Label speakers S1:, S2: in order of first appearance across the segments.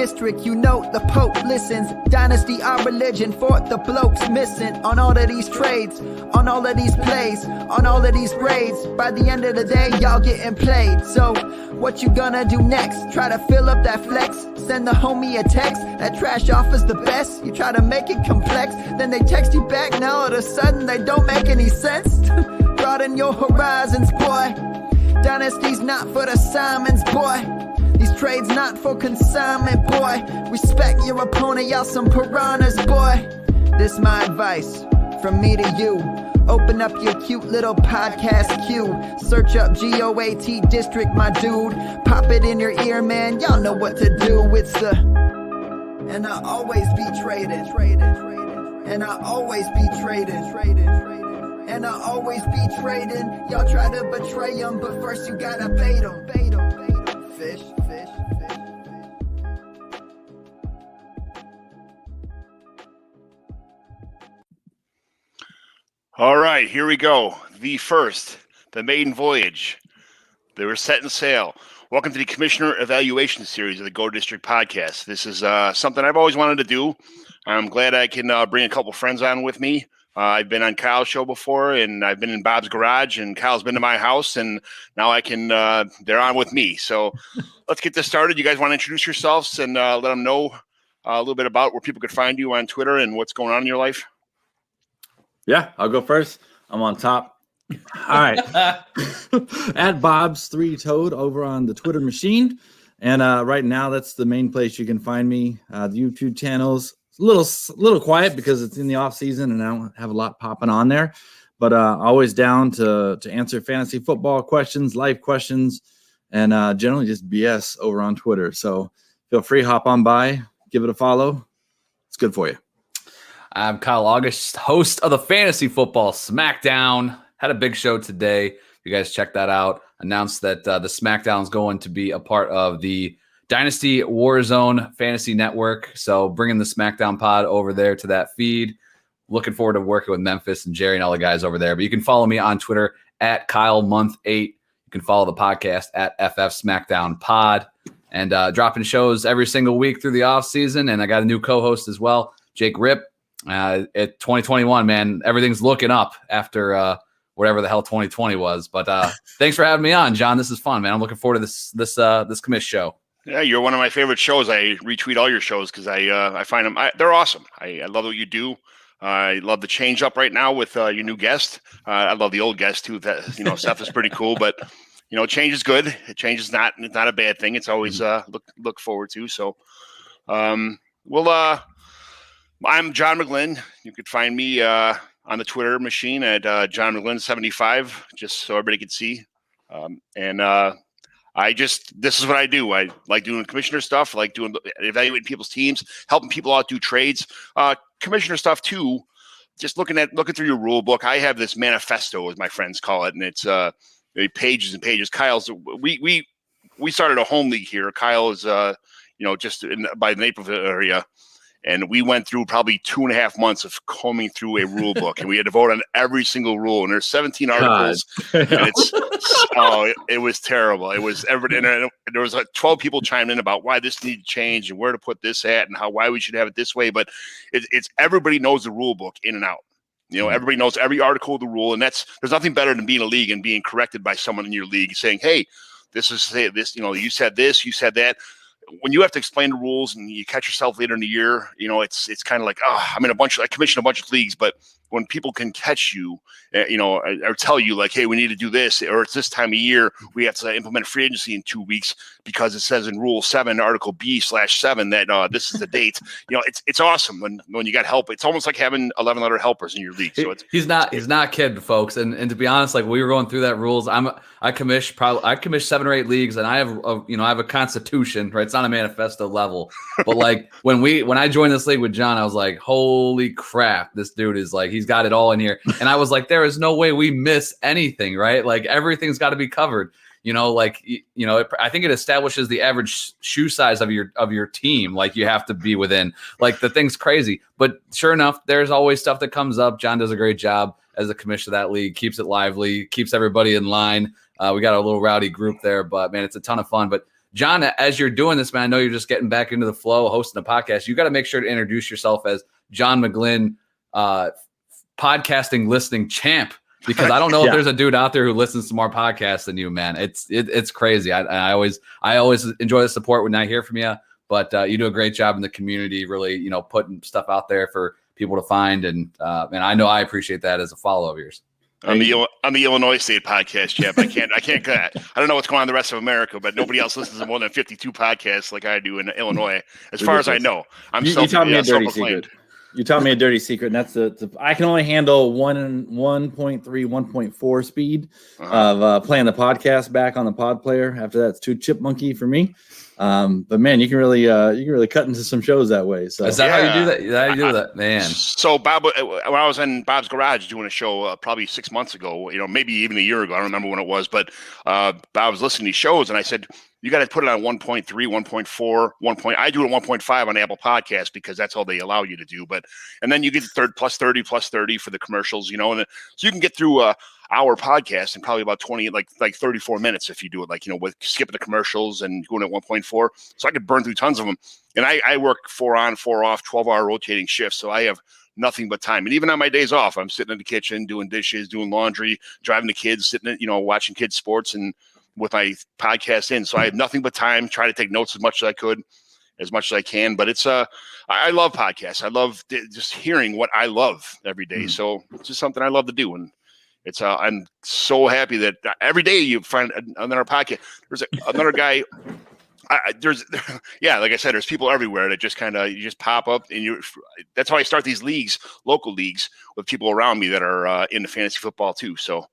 S1: district, you know the Pope listens. Dynasty, our religion, for the blokes missing. On all of these trades, on all of these plays, on all of these grades. By the end of the day, y'all getting played. So, what you gonna do next? Try to fill up that flex? Send the homie a text? That trash offer's the best? You try to make it complex, then they text you back, now all of a sudden they don't make any sense? Broaden your horizons, boy. Dynasty's not for the Simons, boy. These trades not for consignment, boy. Respect your opponent, y'all some piranhas, boy. This my advice, from me to you. Open up your cute little podcast queue. Search up GOAT District, my dude. Pop it in your ear, man, y'all know what to do. It's the... And I always be traded. And I always be traded. And I always be trading. Y'all try to betray them, but first you gotta bait them. Fish.
S2: All right, here we go. The maiden voyage. They were setting sail. Welcome to the Commissioner Evaluation Series of the Go District Podcast. This is something I've always wanted to do. I'm glad I can bring a couple friends on with me. I've been on Kyle's show before, and I've been in Bob's garage, and Kyle's been to my house, and now I can. They're on with me. So let's get this started. You guys want to introduce yourselves and let them know a little bit about where people could find you on Twitter and what's going on in your life?
S3: Yeah, I'll go first. I'm on top. All right. At Bob's Three Toad over on the Twitter machine. And right now, that's the main place you can find me. The YouTube channel's a little quiet because it's in the off season and I don't have a lot popping on there. But always down to answer fantasy football questions, life questions, and generally just BS over on Twitter. So feel free, hop on by, give it a follow. It's good for you.
S4: I'm Kyle August, host of the Fantasy Football Smackdown. Had a big show today. You guys check that out. Announced that the Smackdown is going to be a part of the Dynasty Warzone Fantasy Network. So bringing the Smackdown pod over there to that feed. Looking forward to working with Memphis and Jerry and all the guys over there. But you can follow me on Twitter at KyleMonth8. You can follow the podcast at FF Smackdown Pod. And dropping shows every single week through the off season. And I got a new co-host as well, Jake Ripp. At 2021, man, everything's looking up after whatever the hell 2020 was. But thanks for having me on, John. This is fun, man. I'm looking forward to this commish show.
S2: Yeah, you're one of my favorite shows. I retweet all your shows because I find them they're awesome. I love what you do. I love the change up right now with your new guest. I love the old guest too. That Seth is pretty cool, but change is good. Change is not a bad thing. It's always look forward to. So I'm John McGlynn. You could find me on the Twitter machine at John McGlynn75, just so everybody can see. This is what I do. I like doing commissioner stuff. I like evaluating people's teams, helping people out do trades. Commissioner stuff too. Just looking through your rule book. I have this manifesto, as my friends call it, and it's pages and pages. Kyle's we started a home league here. Kyle is just by the Naperville area. And we went through probably 2.5 months of combing through a rule book, and we had to vote on every single rule. And there's 17 articles, and it was terrible. It was and there was 12 people chiming in about why this needed to change and where to put this at and why we should have it this way. But it's everybody knows the rule book in and out. Everybody knows every article of the rule, and there's nothing better than being a league and being corrected by someone in your league saying, "Hey, this is this. You said this, you said that." When you have to explain the rules and you catch yourself later in the year, it's kind of like, I commission a bunch of leagues, but when people can catch you, or tell you like, hey, we need to do this, or it's this time of year, we have to implement free agency in 2 weeks because it says in Rule 7, Article B/7 that this is the date. It's awesome when you got help. It's almost like having 11 other helpers in your league. So
S4: he's not kidding, folks. And to be honest, like we were going through that rules. I commish 7 or 8 leagues, and I have a constitution, right? It's not a manifesto level, but like when I joined this league with John, I was like, holy crap, this dude is like, he's got it all in here. And I was like, there is no way we miss anything, right? Like everything's got to be covered. I think it establishes the average shoe size of your team. Like you have to be within, like the thing's crazy, but sure enough, there's always stuff that comes up. John does a great job as the commissioner of that league, keeps it lively, keeps everybody in line. We got a little rowdy group there, but man, it's a ton of fun. But John, as you're doing this, man, I know you're just getting back into the flow, hosting a podcast. You got to make sure to introduce yourself as John McGlynn, podcasting listening champ, because I don't know if there's a dude out there who listens to more podcasts than you, man. It's crazy. I always enjoy the support when I hear from you, but you do a great job in the community, really, putting stuff out there for people to find. And I know I appreciate that as a follow of yours.
S2: I'm the Illinois State podcast champ. I can't. I don't know what's going on in the rest of America, but nobody else listens to more than 52 podcasts like I do in Illinois. As far as I know,
S3: you taught me a dirty secret. You taught me a dirty secret, and that's I can only handle 1.3, 1.4 speed of playing the podcast back on the pod player. After that, it's too chipmunky for me. But man, you can really cut into some shows that way. So
S4: is that how you do that? Is that how you do that, man?
S2: So Bob, when I was in Bob's garage doing a show probably 6 months ago, maybe even a year ago, I don't remember when it was, but Bob was listening to these shows, and I said, you got to put it on 1.3, 1.4, I do it at 1.5 on Apple Podcasts because that's all they allow you to do. And then you get plus 30 for the commercials, and so you can get through our podcast in probably about 20, like 34 minutes if you do it, with skipping the commercials and going at 1.4. So I could burn through tons of them. And I work 4 on, 4 off, 12-hour rotating shifts. So I have nothing but time. And even on my days off, I'm sitting in the kitchen, doing dishes, doing laundry, driving the kids, sitting, watching kids sports and with my podcast in. So I have nothing but time, try to take notes as much as I can. But it's, I love podcasts. I love just hearing what I love every day. So it's just something I love to do. And it's I'm so happy that every day you find another podcast. There's another guy. Like I said, there's people everywhere that just you just pop up, and that's how I start these leagues, local leagues, with people around me that are into fantasy football too. So,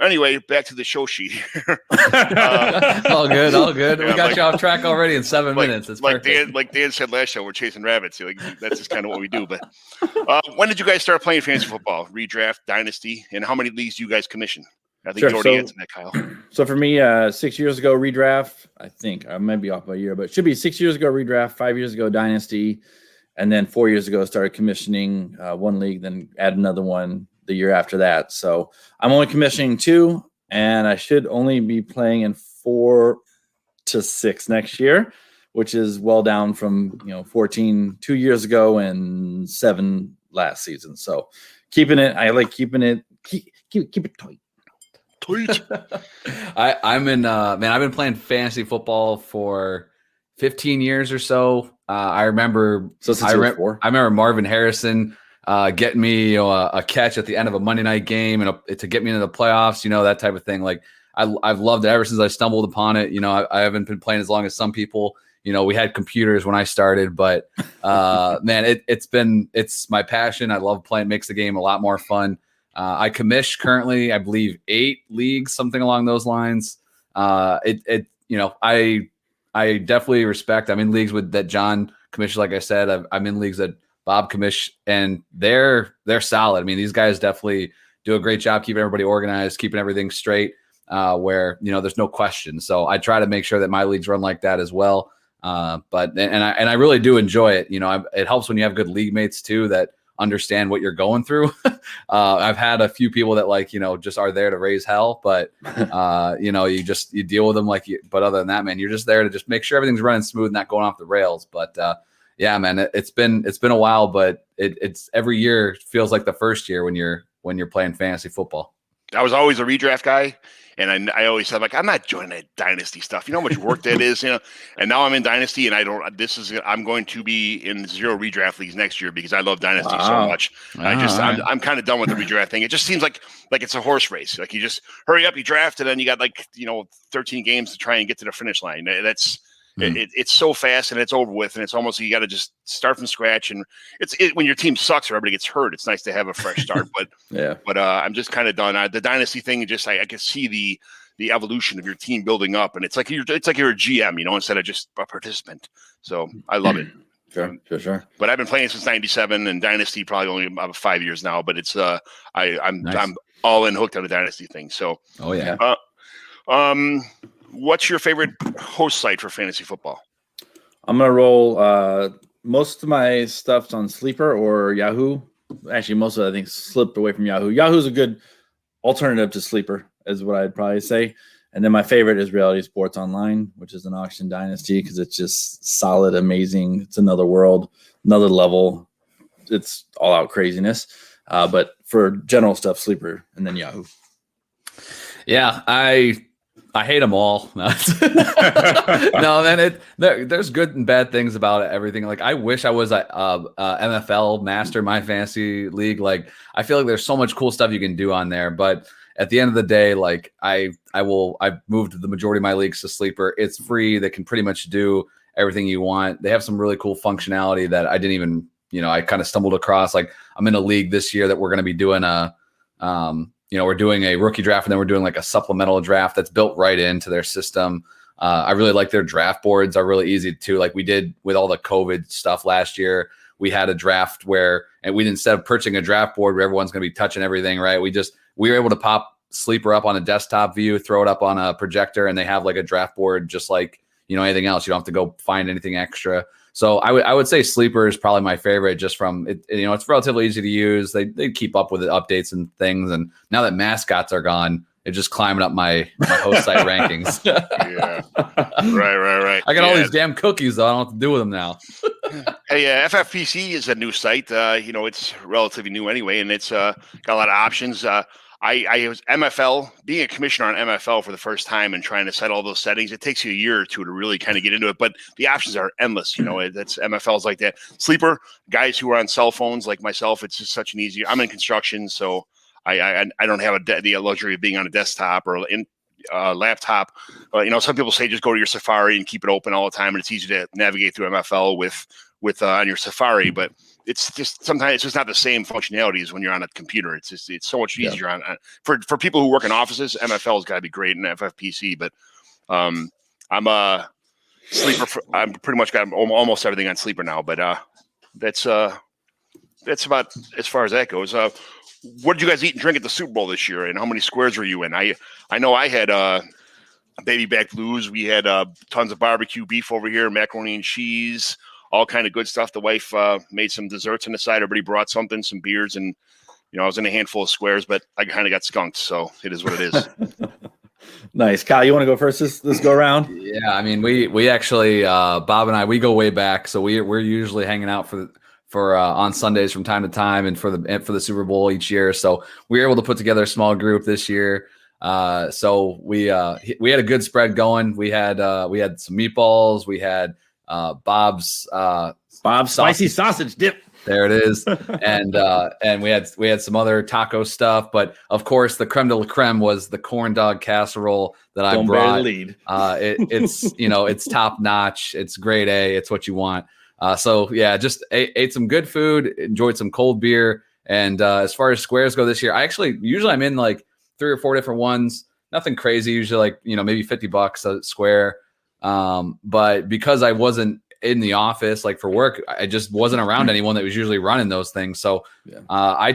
S2: anyway, back to the show sheet here.
S4: All good. We got you off track already in 7 minutes. It's
S2: like Dan said last show, we're chasing rabbits. That's just kind of what we do. But when did you guys start playing fantasy football? Redraft, dynasty, and how many leagues do you guys commission? I think you already answered that, Kyle.
S3: So for me, 6 years ago, redraft. I think I might be off by a year, but it should be 6 years ago, redraft. 5 years ago, dynasty, and then 4 years ago, started commissioning one league, then add another one the year after that. So I'm only commissioning 2, and I should only be playing in 4 to 6 next year, which is well down from 14 2 years ago and 7 last season. So keeping it, I like keeping it, keep it tight.
S4: I'm in I've been playing fantasy football for 15 years or so. I remember I remember Marvin Harrison getting me a catch at the end of a Monday night game and to get me into the playoffs, that type of thing. Like I've loved it ever since I stumbled upon it. I haven't been playing as long as some people. We had computers when I started, but man, it's my passion. I love playing, makes the game a lot more fun. I commish currently, I believe 8 leagues, something along those lines. I definitely respect. I'm in leagues that John commissioned. Like I said, I'm in leagues that Bob commish, and they're solid. I mean, these guys definitely do a great job keeping everybody organized, keeping everything straight, where there's no question. So I try to make sure that my leagues run like that as well. But I really do enjoy it. It helps when you have good league mates too that understand what you're going through. I've had a few people that just are there to raise hell, but you deal with them but other than that, man, you're just there to just make sure everything's running smooth, not going off the rails. But yeah, man, it's been a while, but it's every year feels like the first year when you're playing fantasy football.
S2: I was always a redraft guy, and I always said, I'm not joining that dynasty stuff. You know how much work that is, And now I'm in dynasty, and I'm going to be in 0 redraft leagues next year because I love dynasty so much. I'm kind of done with the redraft thing. It just seems like it's a horse race. Like you just hurry up, you draft, and then you got 13 games to try and get to the finish line. That's. It's so fast and it's over with, and it's almost you got to just start from scratch. And when your team sucks or everybody gets hurt, it's nice to have a fresh start. But
S3: yeah,
S2: I'm just kind of done. The dynasty thing, I can see the evolution of your team building up, and it's like you're a GM, instead of just a participant. So I love it.
S3: Sure.
S2: But I've been playing since '97, and dynasty probably only about 5 years now. But it's I'm all in hooked on the dynasty thing. So what's your favorite host site for fantasy football?
S3: I'm going to roll most of my stuff's on Sleeper or Yahoo. Actually, most of it, I think, slipped away from Yahoo. Yahoo's a good alternative to Sleeper, is what I'd probably say. And then my favorite is Reality Sports Online, which is an auction dynasty because it's just solid, amazing. It's another world, another level. It's all out craziness. But for general stuff, Sleeper and then Yahoo.
S4: Yeah, I hate them all. No, man, there's good and bad things about everything. Like, I wish I was a MFL master in my fantasy league. Like, I feel like there's so much cool stuff you can do on there. But at the end of the day, like, I've moved the majority of my leagues to Sleeper. It's free. They can pretty much do everything you want. They have some really cool functionality that I didn't even, I kind of stumbled across. Like, I'm in a league this year that we're going to be doing we're doing a rookie draft, and then we're doing like a supplemental draft that's built right into their system. I really like their draft boards are really easy too. Like we did with all the COVID stuff last year, we had a draft and instead of purchasing a draft board where everyone's going to be touching everything, right? We were able to pop Sleeper up on a desktop view, throw it up on a projector, and they have like a draft board just like, anything else. You don't have to go find anything extra. So I would say Sleeper is probably my favorite just from it. It's relatively easy to use. They keep up with the updates and things. And now that mascots are gone, it's just climbing up my host site rankings.
S2: Yeah. Right.
S4: I got all these damn cookies though. I don't know what to do with them now.
S2: Hey, FFPC is a new site. It's relatively new anyway, and it's got a lot of options. I was MFL, being a commissioner on MFL for the first time and trying to set all those settings. It takes you a year or two to really kind of get into it, but the options are endless. That's MFL's like that. Sleeper, guys who are on cell phones like myself, it's just such an easy. I'm in construction, so I don't have the luxury of being on a desktop or in laptop. Some people say just go to your Safari and keep it open all the time, and it's easy to navigate through MFL with on your Safari, but it's just sometimes it's just not the same functionality as when you're on a computer. It's so much easier on for people who work in offices. MFL has got to be great in FFPC, but I'm a Sleeper. I'm pretty much got almost everything on Sleeper now, but that's about as far as that goes. What did you guys eat and drink at the Super Bowl this year, and how many squares were you in? I know I had baby back blues. We had tons of barbecue beef over here, macaroni and cheese. All kind of good stuff. The wife made some desserts on the side. Everybody brought something, some beers, and I was in a handful of squares, but I kind of got skunked, so it is what it is.
S3: Nice. Kyle, you want to go first this go around?
S4: Yeah, I mean, we actually Bob and I, we go way back, so we're usually hanging out for on Sundays from time to time, and for the Super Bowl each year. So we were able to put together a small group this year. So we had a good spread going. We had some meatballs. We had Bob's
S3: spicy sausage dip.
S4: There it is. And we had some other taco stuff, but of course the creme de la creme was the corn dog casserole that I brought. It's top notch. It's grade A. It's what you want. So yeah, just ate some good food, enjoyed some cold beer. And as far as squares go this year, usually I'm in like 3 or 4 different ones. Nothing crazy. Usually like, maybe $50 a square. But because I wasn't in the office, like for work, I just wasn't around anyone that was usually running those things. So I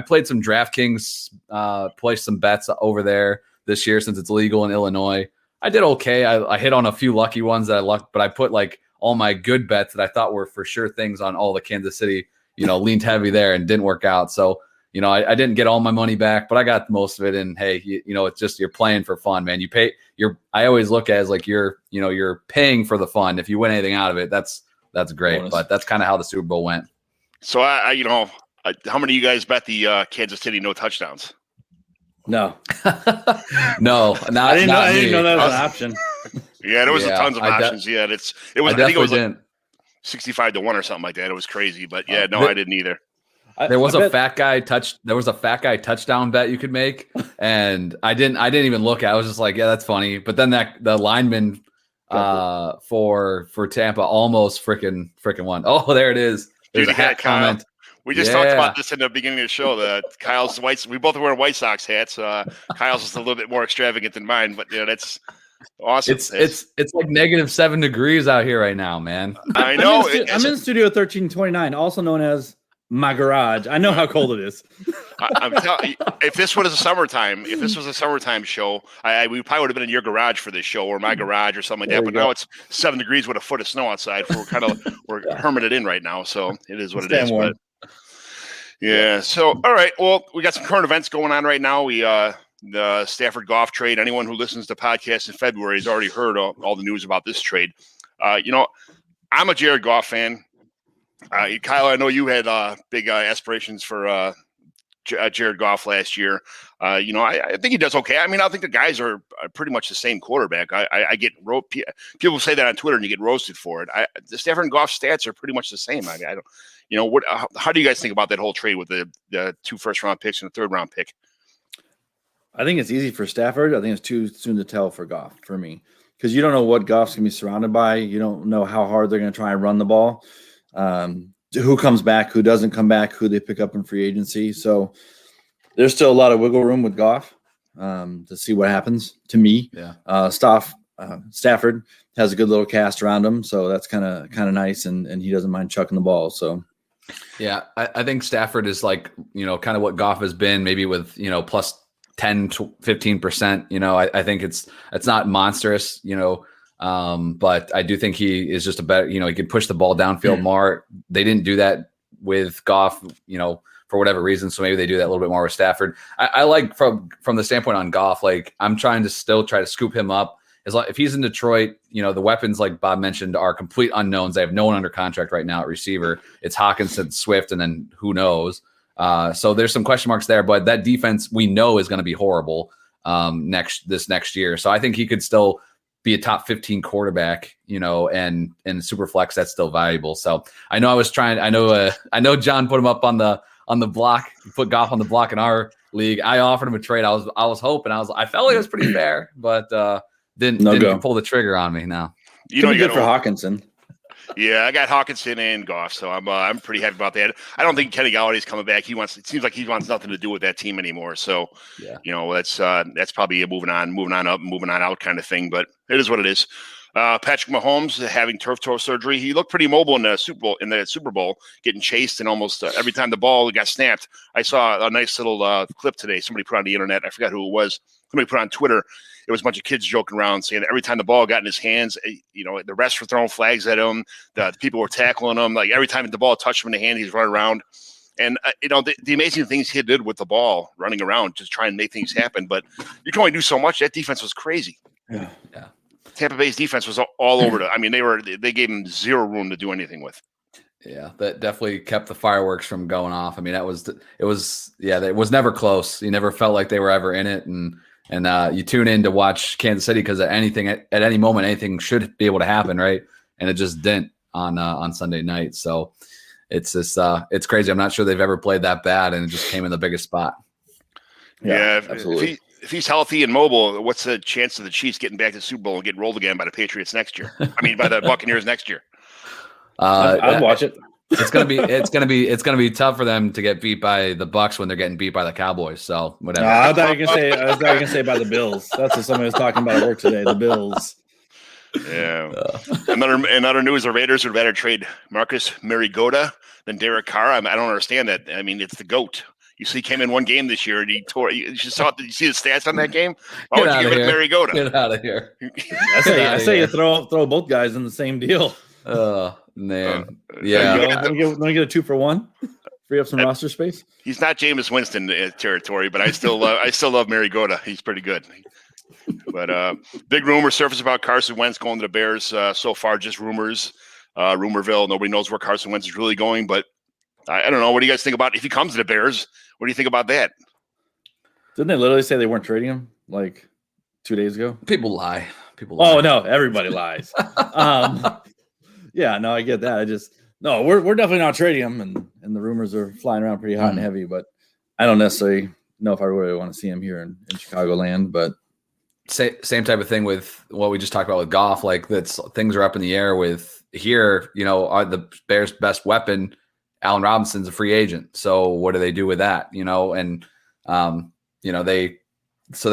S4: played some DraftKings, placed some bets over there this year since it's legal in Illinois. I did okay. I hit on a few lucky ones that I lucked, but I put like all my good bets that I thought were for sure things on all the Kansas City, leaned heavy there and didn't work out. So I didn't get all my money back, but I got most of it. And hey, it's just, you're playing for fun, man. I always look at it as like you're paying for the fun. If you win anything out of it, that's great. Bonus. But that's kind of how the Super Bowl went.
S2: So how many of you guys bet the Kansas City no touchdowns?
S3: No,
S4: no,
S3: I didn't know that was an option.
S2: Yeah, there was tons of options. Yeah, it was. I think it was like 65-1 or something like that. It was crazy, but yeah, I didn't either.
S4: There was a fat guy touchdown bet you could make, and I didn't even look at it. I was just like, yeah, that's funny. But then the lineman for Tampa almost freaking won. Oh, there it is. There's a hat comment.
S2: We just talked about this in the beginning of the show. That Kyle's we both wear White Sox hats. Kyle's is a little bit more extravagant than mine, but that's awesome.
S4: It's like -7 degrees out here right now, man.
S2: I know.
S3: I'm in Studio 1329, also known as my garage. I know how cold it is.
S2: I'm telling you, if this was a summertime show, we probably would have been in your garage for this show or my garage or something like that. But now it's 7 degrees with a foot of snow outside. We're hermited in right now, so it is what it is. But yeah. So all right. Well, we got some current events going on right now. We the Stafford Goff trade. Anyone who listens to podcasts in February has already heard all the news about this trade. I'm a Jared Goff fan. Kyle, I know you had big aspirations for Jared Goff last year. I think he does okay. I mean, I think the guys are pretty much the same quarterback. I get people say that on Twitter, and you get roasted for it. The Stafford and Goff stats are pretty much the same. I mean, I don't. How do you guys think about that whole trade with the 2 first-round picks and a 3rd-round pick?
S3: I think it's easy for Stafford. I think it's too soon to tell for Goff, for me, because you don't know what Goff's going to be surrounded by. You don't know how hard they're going to try and run the ball. Who comes back, who doesn't come back, who they pick up in free agency. So there's still a lot of wiggle room with Goff to see what happens, to me.
S4: Yeah.
S3: Stafford has a good little cast around him, so that's kind of nice, and he doesn't mind chucking the ball. So
S4: yeah, I think Stafford is like, kind of what Goff has been, maybe with, plus 10 to 15%. I think it's not monstrous, but I do think he is just a better, he can push the ball downfield more. They didn't do that with Goff, for whatever reason. So maybe they do that a little bit more with Stafford. I like from the standpoint on Goff, like I'm trying to still try to scoop him up. If he's in Detroit, the weapons, like Bob mentioned, are complete unknowns. They have no one under contract right now at receiver. It's Hawkinson, Swift, and then who knows? So there's some question marks there, but that defense we know is going to be horrible this next year. So I think he could still be a top 15 quarterback, and super flex, that's still valuable. So I know I know John put him up on the block, put Goff on the block in our league. I offered him a trade. I was hoping, I felt like it was pretty fair, but didn't pull the trigger on me now.
S3: You good for Hawkinson.
S2: Yeah, I got Hawkinson and Goff, so I'm pretty happy about that. I don't think Kenny Galladay's coming back. It seems like he wants nothing to do with that team anymore. So,
S4: yeah,
S2: that's probably a moving on up, moving on out kind of thing. But it is what it is. Patrick Mahomes having turf toe surgery. He looked pretty mobile in the Super Bowl, getting chased, and almost every time the ball got snapped. I saw a nice little clip today. Somebody put on the internet. I forgot who it was. Somebody put on Twitter. It was a bunch of kids joking around saying that every time the ball got in his hands, the refs were throwing flags at him. The people were tackling him. Like every time the ball touched him in the hand, he's running around. And, the amazing things he did with the ball, running around, just trying to make things happen. But you can only do so much. That defense was crazy.
S3: Yeah.
S2: Tampa Bay's defense was all over it. I mean, they gave him zero room to do anything with.
S4: Yeah, that definitely kept the fireworks from going off. I mean, it was never close. You never felt like they were ever in it. And you tune in to watch Kansas City because at any moment, anything should be able to happen, right? And it just didn't on Sunday night. So it's it's crazy. I'm not sure they've ever played that bad, and it just came in the biggest spot.
S2: Yeah,
S3: absolutely.
S2: If he's healthy and mobile, what's the chance of the Chiefs getting back to the Super Bowl and getting rolled again by the Patriots next year? I mean, by the Buccaneers next year.
S3: I'd watch it.
S4: It's gonna be tough for them to get beat by the Bucs when they're getting beat by the Cowboys. So whatever.
S3: I thought you were gonna say by the Bills. That's what somebody was talking about at work today. The Bills.
S2: Yeah. In other news, the Raiders would rather trade Marcus Mariota than Derek Carr. I don't understand that. I mean, it's the GOAT. You see, he came in one game this year and he tore. Did you see the stats on that game? Why would you give it Mariota?
S4: Get out of here!
S3: I say you throw both guys in the same deal.
S4: Oh man, yeah.
S3: Let me get a 2-for-1. Free up some roster space.
S2: He's not Jameis Winston territory, but I still love Mariota. He's pretty good. But big rumor surfaced about Carson Wentz going to the Bears. So far, just rumors. Rumorville. Nobody knows where Carson Wentz is really going, but I don't know. What do you guys think about if he comes to the Bears? What do you think about that?
S3: Didn't they literally say they weren't trading him like 2 days ago?
S4: People lie.
S3: Oh no, everybody lies. Yeah, no, I get that. We're definitely not trading him, and the rumors are flying around pretty hot and heavy. But I don't necessarily know if I really want to see him here in Chicagoland. But
S4: same type of thing with what we just talked about with Goff. Like things are up in the air with here. Are the Bears' best weapon? Allen Robinson's a free agent. So what do they do with that? They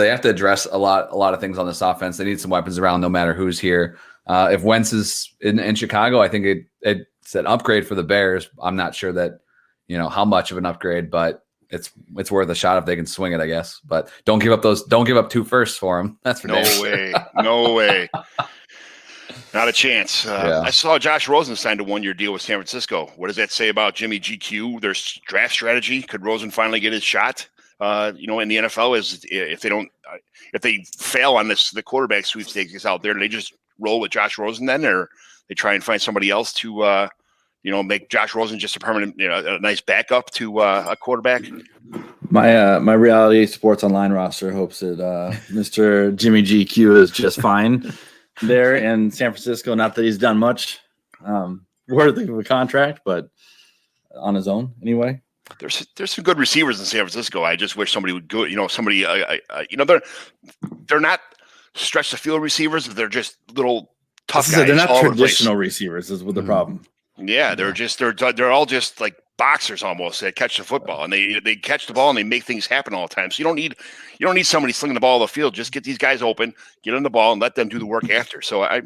S4: have to address a lot of things on this offense. They need some weapons around no matter who's here. If Wentz is in Chicago, I think it's an upgrade for the Bears. I'm not sure that, how much of an upgrade, but it's worth a shot if they can swing it, I guess. But don't give up 2 firsts for him. That's for
S2: No way. Not a chance. I saw Josh Rosen signed a 1-year deal with San Francisco. What does that say about Jimmy GQ, their draft strategy? Could Rosen finally get his shot? in the NFL is if they fail on the quarterback sweepstakes out there, do they just roll with Josh Rosen then, or they try and find somebody else to make Josh Rosen just a permanent, a nice backup to a quarterback?
S3: My Reality Sports Online roster hopes that Mr. Jimmy GQ is just fine there in San Francisco. Not that he's done much worthy of a contract, but on his own anyway.
S2: There's some good receivers in San Francisco. I just wish somebody would go. They're not stretch the field receivers. They're just little tough guys.
S3: They're not traditional receivers. Is what the problem.
S2: Yeah, they're all just like boxers almost that catch the football, and they catch the ball and they make things happen all the time. So you don't need somebody slinging the ball on the field. Just get these guys open, get on the ball, and let them do the work after. So I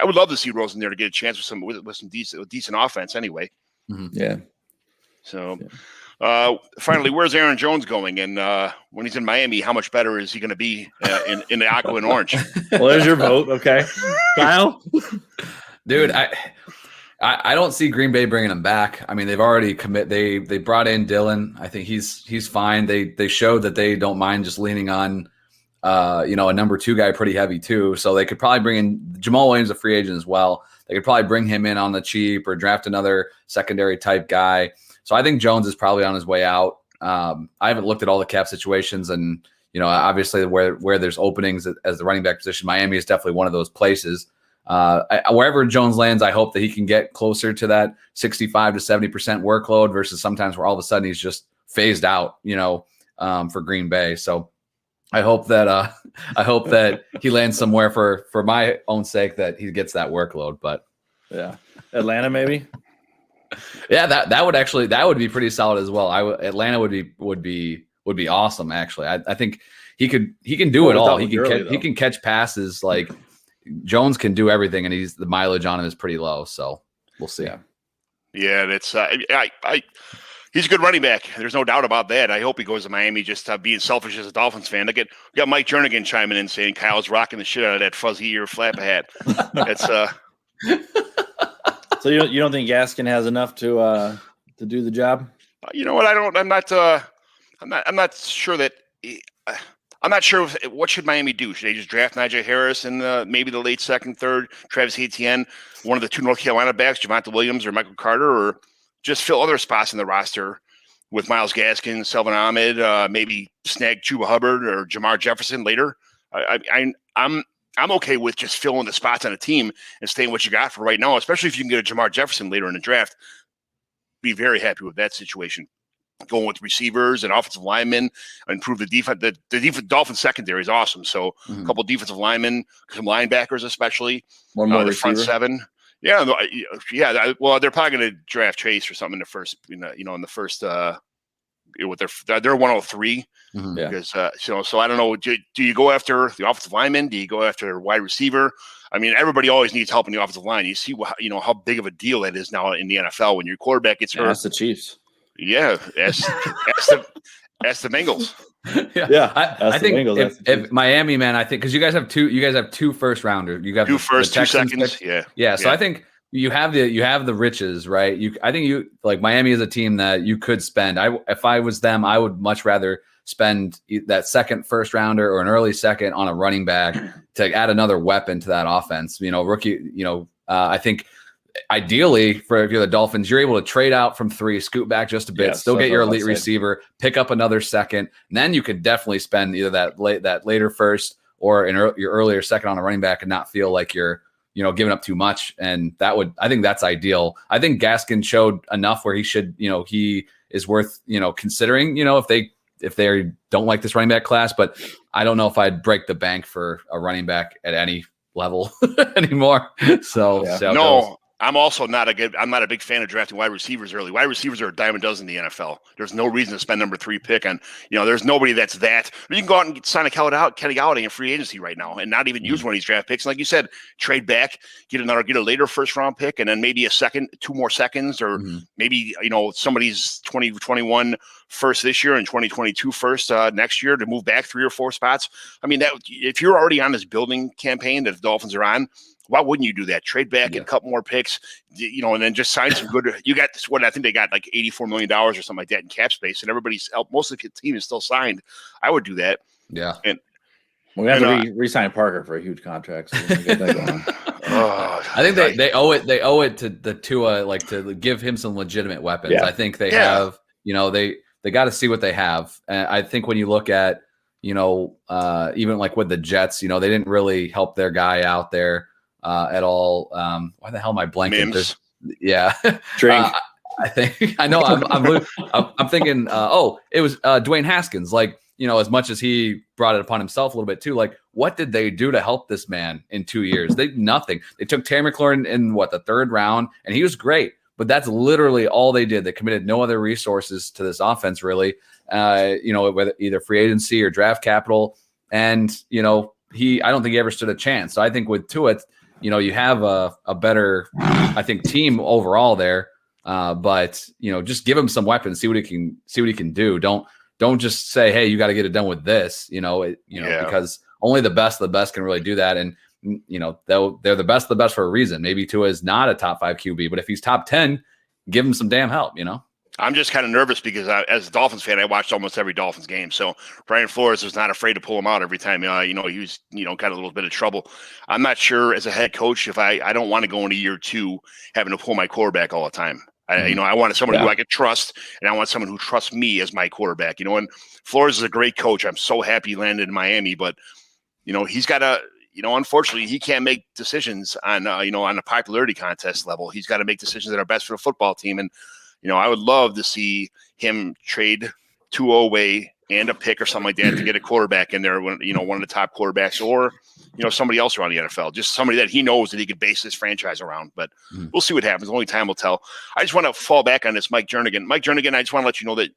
S2: would love to see Rosen there to get a chance with some decent offense anyway.
S3: Mm-hmm. Yeah.
S2: So. Finally, where's Aaron Jones going? And when he's in Miami, how much better is he going to be in the aqua and orange?
S3: Well, there's your vote. Okay. Kyle?
S4: Dude, I don't see Green Bay bringing him back. I mean, they've already they brought in Dylan. I think he's fine. They showed that they don't mind just leaning on a number 2 guy pretty heavy too. So they could probably bring in Jamal Williams, a free agent as well. They could probably bring him in on the cheap or draft another secondary type guy. So I think Jones is probably on his way out. I haven't looked at all the cap situations, and obviously where there's openings as the running back position, Miami is definitely one of those places. Wherever Jones lands, I hope that he can get closer to that 65 to 70% workload versus sometimes where all of a sudden he's just phased out, for Green Bay. So I hope that he lands somewhere for my own sake that he gets that workload. But
S3: yeah, Atlanta maybe.
S4: Yeah, that would be pretty solid as well. Atlanta would be awesome. Actually, I think he can do it all. He can catch passes. Like Jones can do everything, and the mileage on him is pretty low. So we'll see.
S2: Yeah, that's he's a good running back. There's no doubt about that. I hope he goes to Miami. Just being selfish as a Dolphins fan, we got Mike Jernigan chiming in saying Kyle's rocking the shit out of that fuzzy ear flap hat. That's
S3: So you don't think Gaskin has enough to do the job?
S2: You know what? I'm not sure that. I'm not sure what should Miami do. Should they just draft Najee Harris in maybe the late second, third, Travis Etienne, one of the 2 North Carolina backs, Javonte Williams or Michael Carter, or just fill other spots in the roster with Myles Gaskin, Selvin Ahmed, maybe snag Chuba Hubbard or Jamar Jefferson later. I'm okay with just filling the spots on a team and staying what you got for right now, especially if you can get a Jamar Jefferson later in the draft. Be very happy with that situation. Going with receivers and offensive linemen, improve the defense. The Dolphins secondary is awesome. So a couple of defensive linemen, some linebackers especially.
S3: One more
S2: the
S3: receiver.
S2: front 7. Yeah. Well, they're probably going to draft Chase or something in the first, in the first. With they're 103 because so I don't know. Do you go after the offensive lineman? Do you go after a wide receiver? I mean, everybody always needs help in the offensive line. You see how big of a deal that is now in the NFL when your quarterback gets hurt.
S3: That's the Chiefs.
S2: Yeah, ask the Bengals.
S4: I think if Miami, man, I think because you guys have two first rounders. You got
S2: 2 first, 2 seconds.
S4: Pick. Yeah. So I think. You have the riches, right? I think you like Miami is a team that you could spend. If I was them, I would much rather spend that second first rounder or an early second on a running back to add another weapon to that offense. Rookie. I think ideally if you're the Dolphins, you're able to trade out from 3, scoot back just a bit, still get your elite receiver, pick up another second, and then you could definitely spend either that later first or your earlier second on a running back and not feel like you're giving up too much. And I think that's ideal. I think Gaskin showed enough where he should, he is worth, considering, if they don't like this running back class, but I don't know if I'd break the bank for a running back at any level anymore. So,
S2: no, I'm also not a big fan of drafting wide receivers early. Wide receivers are a dime a dozen in the NFL. There's no reason to spend number 3 pick on, there's nobody that's that. You can go out and sign a Kelly Golladay in free agency right now and not even use one of these draft picks. Like you said, trade back, get a later first round pick, and then maybe a second, 2 more seconds, or maybe, somebody's 2021 first this year and 2022 first next year to move back 3 or 4 spots. I mean, that if you're already on this building campaign that the Dolphins are on, Why wouldn't you do that? Trade back and a couple more picks, and then just sign some good. You got this. What I think they got like $84 million or something like that in cap space, and most of the team is still signed. I would do that.
S4: Yeah,
S2: and
S3: we have to re-sign Parker for a huge contract. So get that going.
S4: I think they owe it. They owe it to the Tua, like to give him some legitimate weapons.
S3: Yeah.
S4: I think they have. They got to see what they have. And I think when you look at, even like with the Jets, they didn't really help their guy out there at all. Why the hell am I blanking? Yeah,
S3: Drink.
S4: I think I know. I'm thinking. It was Dwayne Haskins. Like, as much as he brought it upon himself a little bit too, like what did they do to help this man in 2 years? They nothing. They took Terry McLaurin in the third round, and he was great, but that's literally all they did. They committed no other resources to this offense, really. Whether either free agency or draft capital, and I don't think he ever stood a chance. So I think with Tua, you have a better, I think, team overall there. But just give him some weapons, see what he can do. Don't just say, hey, you got to get it done with this, because only the best of the best can really do that. And, they're the best of the best for a reason. Maybe Tua is not a top 5 QB, but if he's top 10, give him some damn help,
S2: I'm just kind of nervous because as a Dolphins fan, I watched almost every Dolphins game. So Brian Flores was not afraid to pull him out every time, he was, got a little bit of trouble. I'm not sure as a head coach if I don't want to go into year 2 having to pull my quarterback all the time. I wanted someone who I could trust, and I want someone who trusts me as my quarterback. And Flores is a great coach. I'm so happy he landed in Miami, but he's got to, unfortunately, he can't make decisions on a popularity contest level. He's got to make decisions that are best for the football team. And I would love to see him trade Tua away and a pick or something like that to get a quarterback in there. One of the top quarterbacks, or somebody else around the NFL, just somebody that he knows that he could base his franchise around. But we'll see what happens. Only time will tell. I just want to fall back on this Mike Jernigan. Mike Jernigan, I just want to let you know that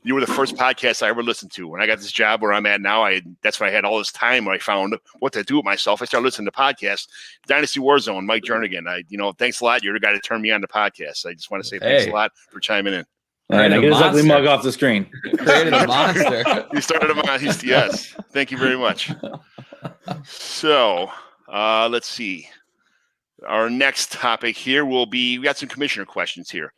S2: you were the first podcast I ever listened to. When I got this job where I'm at now, that's when I had all this time where I found what to do with myself. I started listening to podcasts. Dynasty Warzone, Mike Jernigan. Thanks a lot. You're the guy to turn me on to podcasts. I just want to say thanks a lot for chiming in.
S3: All right, I get his ugly mug off the screen.
S4: Created a monster.
S2: You started a monster. Yes. Thank you very much. So let's see. Our next topic here will be, we got some commissioner questions here.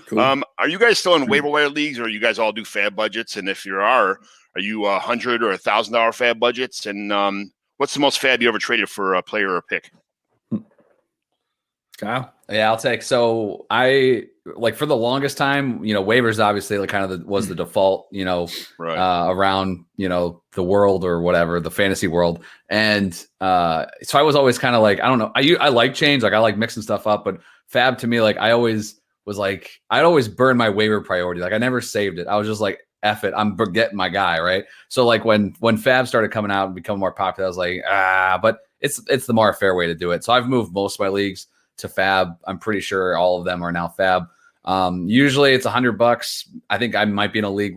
S2: Cool. Are you guys still in waiver wire leagues, or you guys all do fab budgets? And if you are you $100 or $1,000 fab budgets? And what's the most fab you ever traded for a player or a pick?
S3: Kyle?
S4: Yeah, I'll take. So I for the longest time, waivers obviously was the default,
S2: right.
S4: Around, the world or whatever, the fantasy world. And so I was always kind of like, I don't know. I like change. I like mixing stuff up, but fab to me, I always was I'd always burn my waiver priority. I never saved it. I was just like, F it, I'm getting my guy. Right. So when fab started coming out and becoming more popular, I was like, but it's the more fair way to do it. So I've moved most of my leagues to fab. I'm pretty sure all of them are now fab. Usually it's $100. I think I might be in a league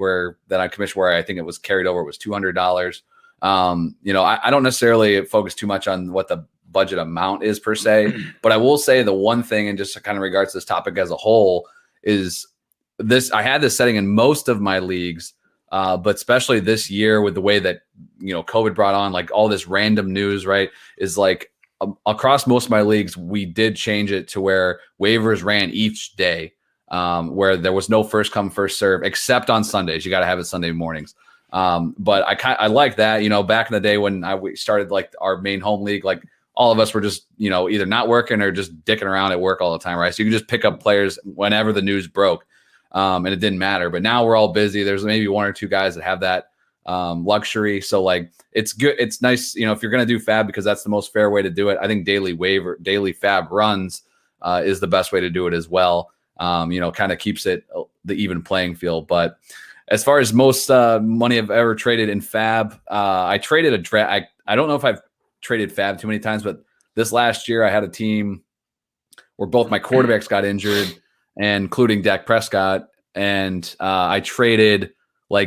S4: that I commissioned where I think it was carried over. It was $200. I don't necessarily focus too much on what the budget amount is per se, but I will say the one thing, and just kind of regards to this topic as a whole, is this. I had this setting in most of my leagues, but especially this year with the way that, COVID brought on all this random news, right, is across most of my leagues, we did change it to where waivers ran each day, where there was no first come, first serve, except on Sundays. You got to have it Sunday mornings. But I like that, back in the day when we started our main home league, all of us were just, either not working or just dicking around at work all the time. Right. So you can just pick up players whenever the news broke, and it didn't matter. But now we're all busy. There's maybe one or two guys that have that luxury. So it's good. It's nice, if you're going to do fab, because that's the most fair way to do it. I think daily fab runs is the best way to do it as well. Kind of keeps it the even playing field. But as far as most money I've ever traded in fab, I traded a draft. I don't know if I've traded fab too many times, but this last year I had a team where both my quarterbacks got injured, and including Dak Prescott. And I traded I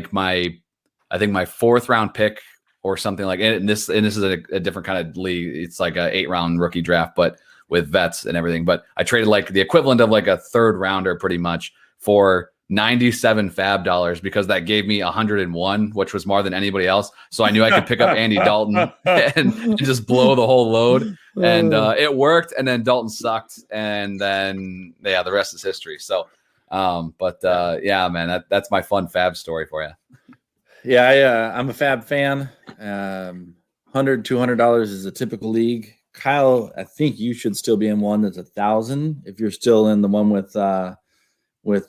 S4: think my 4th round pick or something and this is a different kind of league. It's like a 8-round rookie draft, but with vets and everything. But I traded the equivalent of a 3rd rounder pretty much for 97 fab dollars because that gave me 101, which was more than anybody else. So I knew I could pick up Andy Dalton and just blow the whole load. And it worked. And then Dalton sucked. And then, the rest is history. So, yeah, man, that's my fun fab story for you.
S3: Yeah, I'm a fab fan. $100, $200 is a typical league. Kyle, I think you should still be in one that's 1,000 if you're still in the one with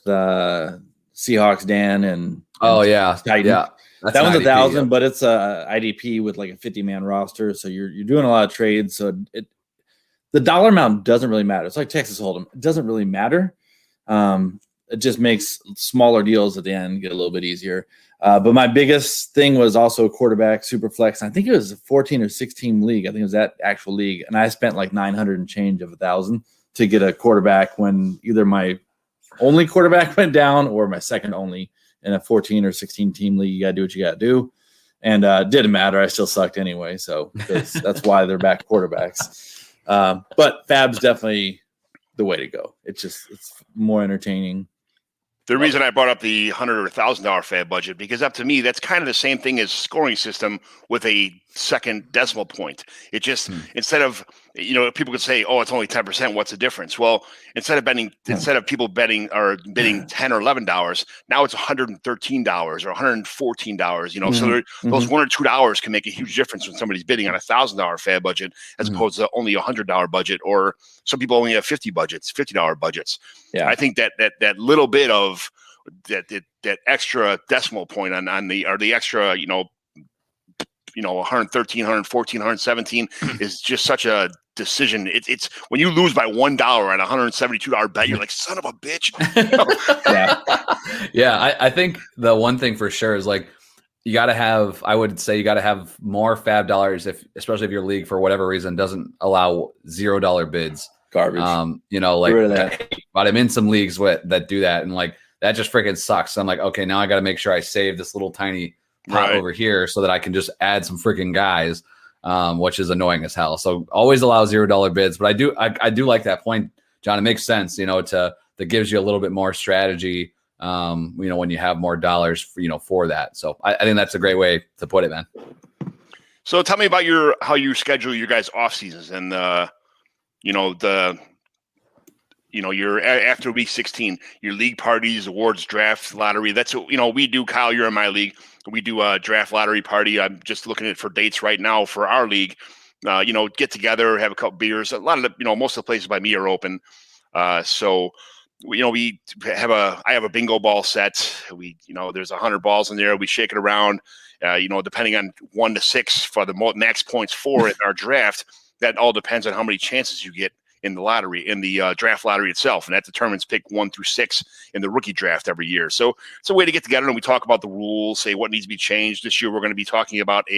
S3: Seahawks Dan and Titan.
S4: Yeah,
S3: that one's 1,000, but it's a IDP with like a 50-man roster, so you're doing a lot of trades. So the dollar amount doesn't really matter. It's like Texas Hold'em; it doesn't really matter. It just makes smaller deals at the end get a little bit easier. But my biggest thing was also quarterback super flex. I think it was a 14 or 16 league. I think it was that actual league, and I spent like 900 and change of 1,000 to get a quarterback when either my only quarterback went down or my second only in a 14 or 16 team league. You got to do what you got to do. And didn't matter. I still sucked anyway. So that's why they're back quarterbacks. But Fab's definitely the way to go. It's more entertaining.
S2: The reason I brought up the $100 or $1,000 fab budget, because up to me, that's kind of the same thing as scoring system with a second decimal point. It just, instead of, people could say, oh, it's only 10%. What's the difference? Well, instead of people betting or bidding $10 or $11, now it's $113 or $114, so those $1 or $2 can make a huge difference when somebody's bidding on $1,000 fab budget as opposed to only $100 budget, or some people only have $50 budgets. Yeah. I think that little bit of that extra decimal point on the extra, 113, 114, 117 is just such a decision. It's when you lose by $1 on a $172 bet, you're like, son of a bitch.
S4: Yeah. I think the one thing for sure is like, I would say you got to have more fab dollars, especially if your league for whatever reason doesn't allow $0 bids.
S3: Garbage.
S4: But I'm in some leagues that do that, and like that just freaking sucks. So I'm like, okay, now I got to make sure I save this little tiny pot over here so that I can just add some freaking guys, which is annoying as hell. So always allow $0 bids, but I do like that point, John. It makes sense, that gives you a little bit more strategy, when you have more dollars, for that. So I think that's a great way to put it, man.
S2: So tell me about how you schedule your guys' off seasons and you're after week 16, your league parties, awards, draft, lottery. That's what, we do. Kyle, you're in my league. We do a draft lottery party. I'm just looking for dates right now for our league. Get together, have a couple beers. A lot of most of the places by me are open. So I have a bingo ball set. There's 100 balls in there. We shake it around, depending on 1 to 6 for the max points for it in our draft. That all depends on how many chances you get in the lottery, in the draft lottery itself. And that determines pick 1 through 6 in the rookie draft every year. So it's a way to get together and we talk about the rules, say what needs to be changed. This year, we're going to be talking about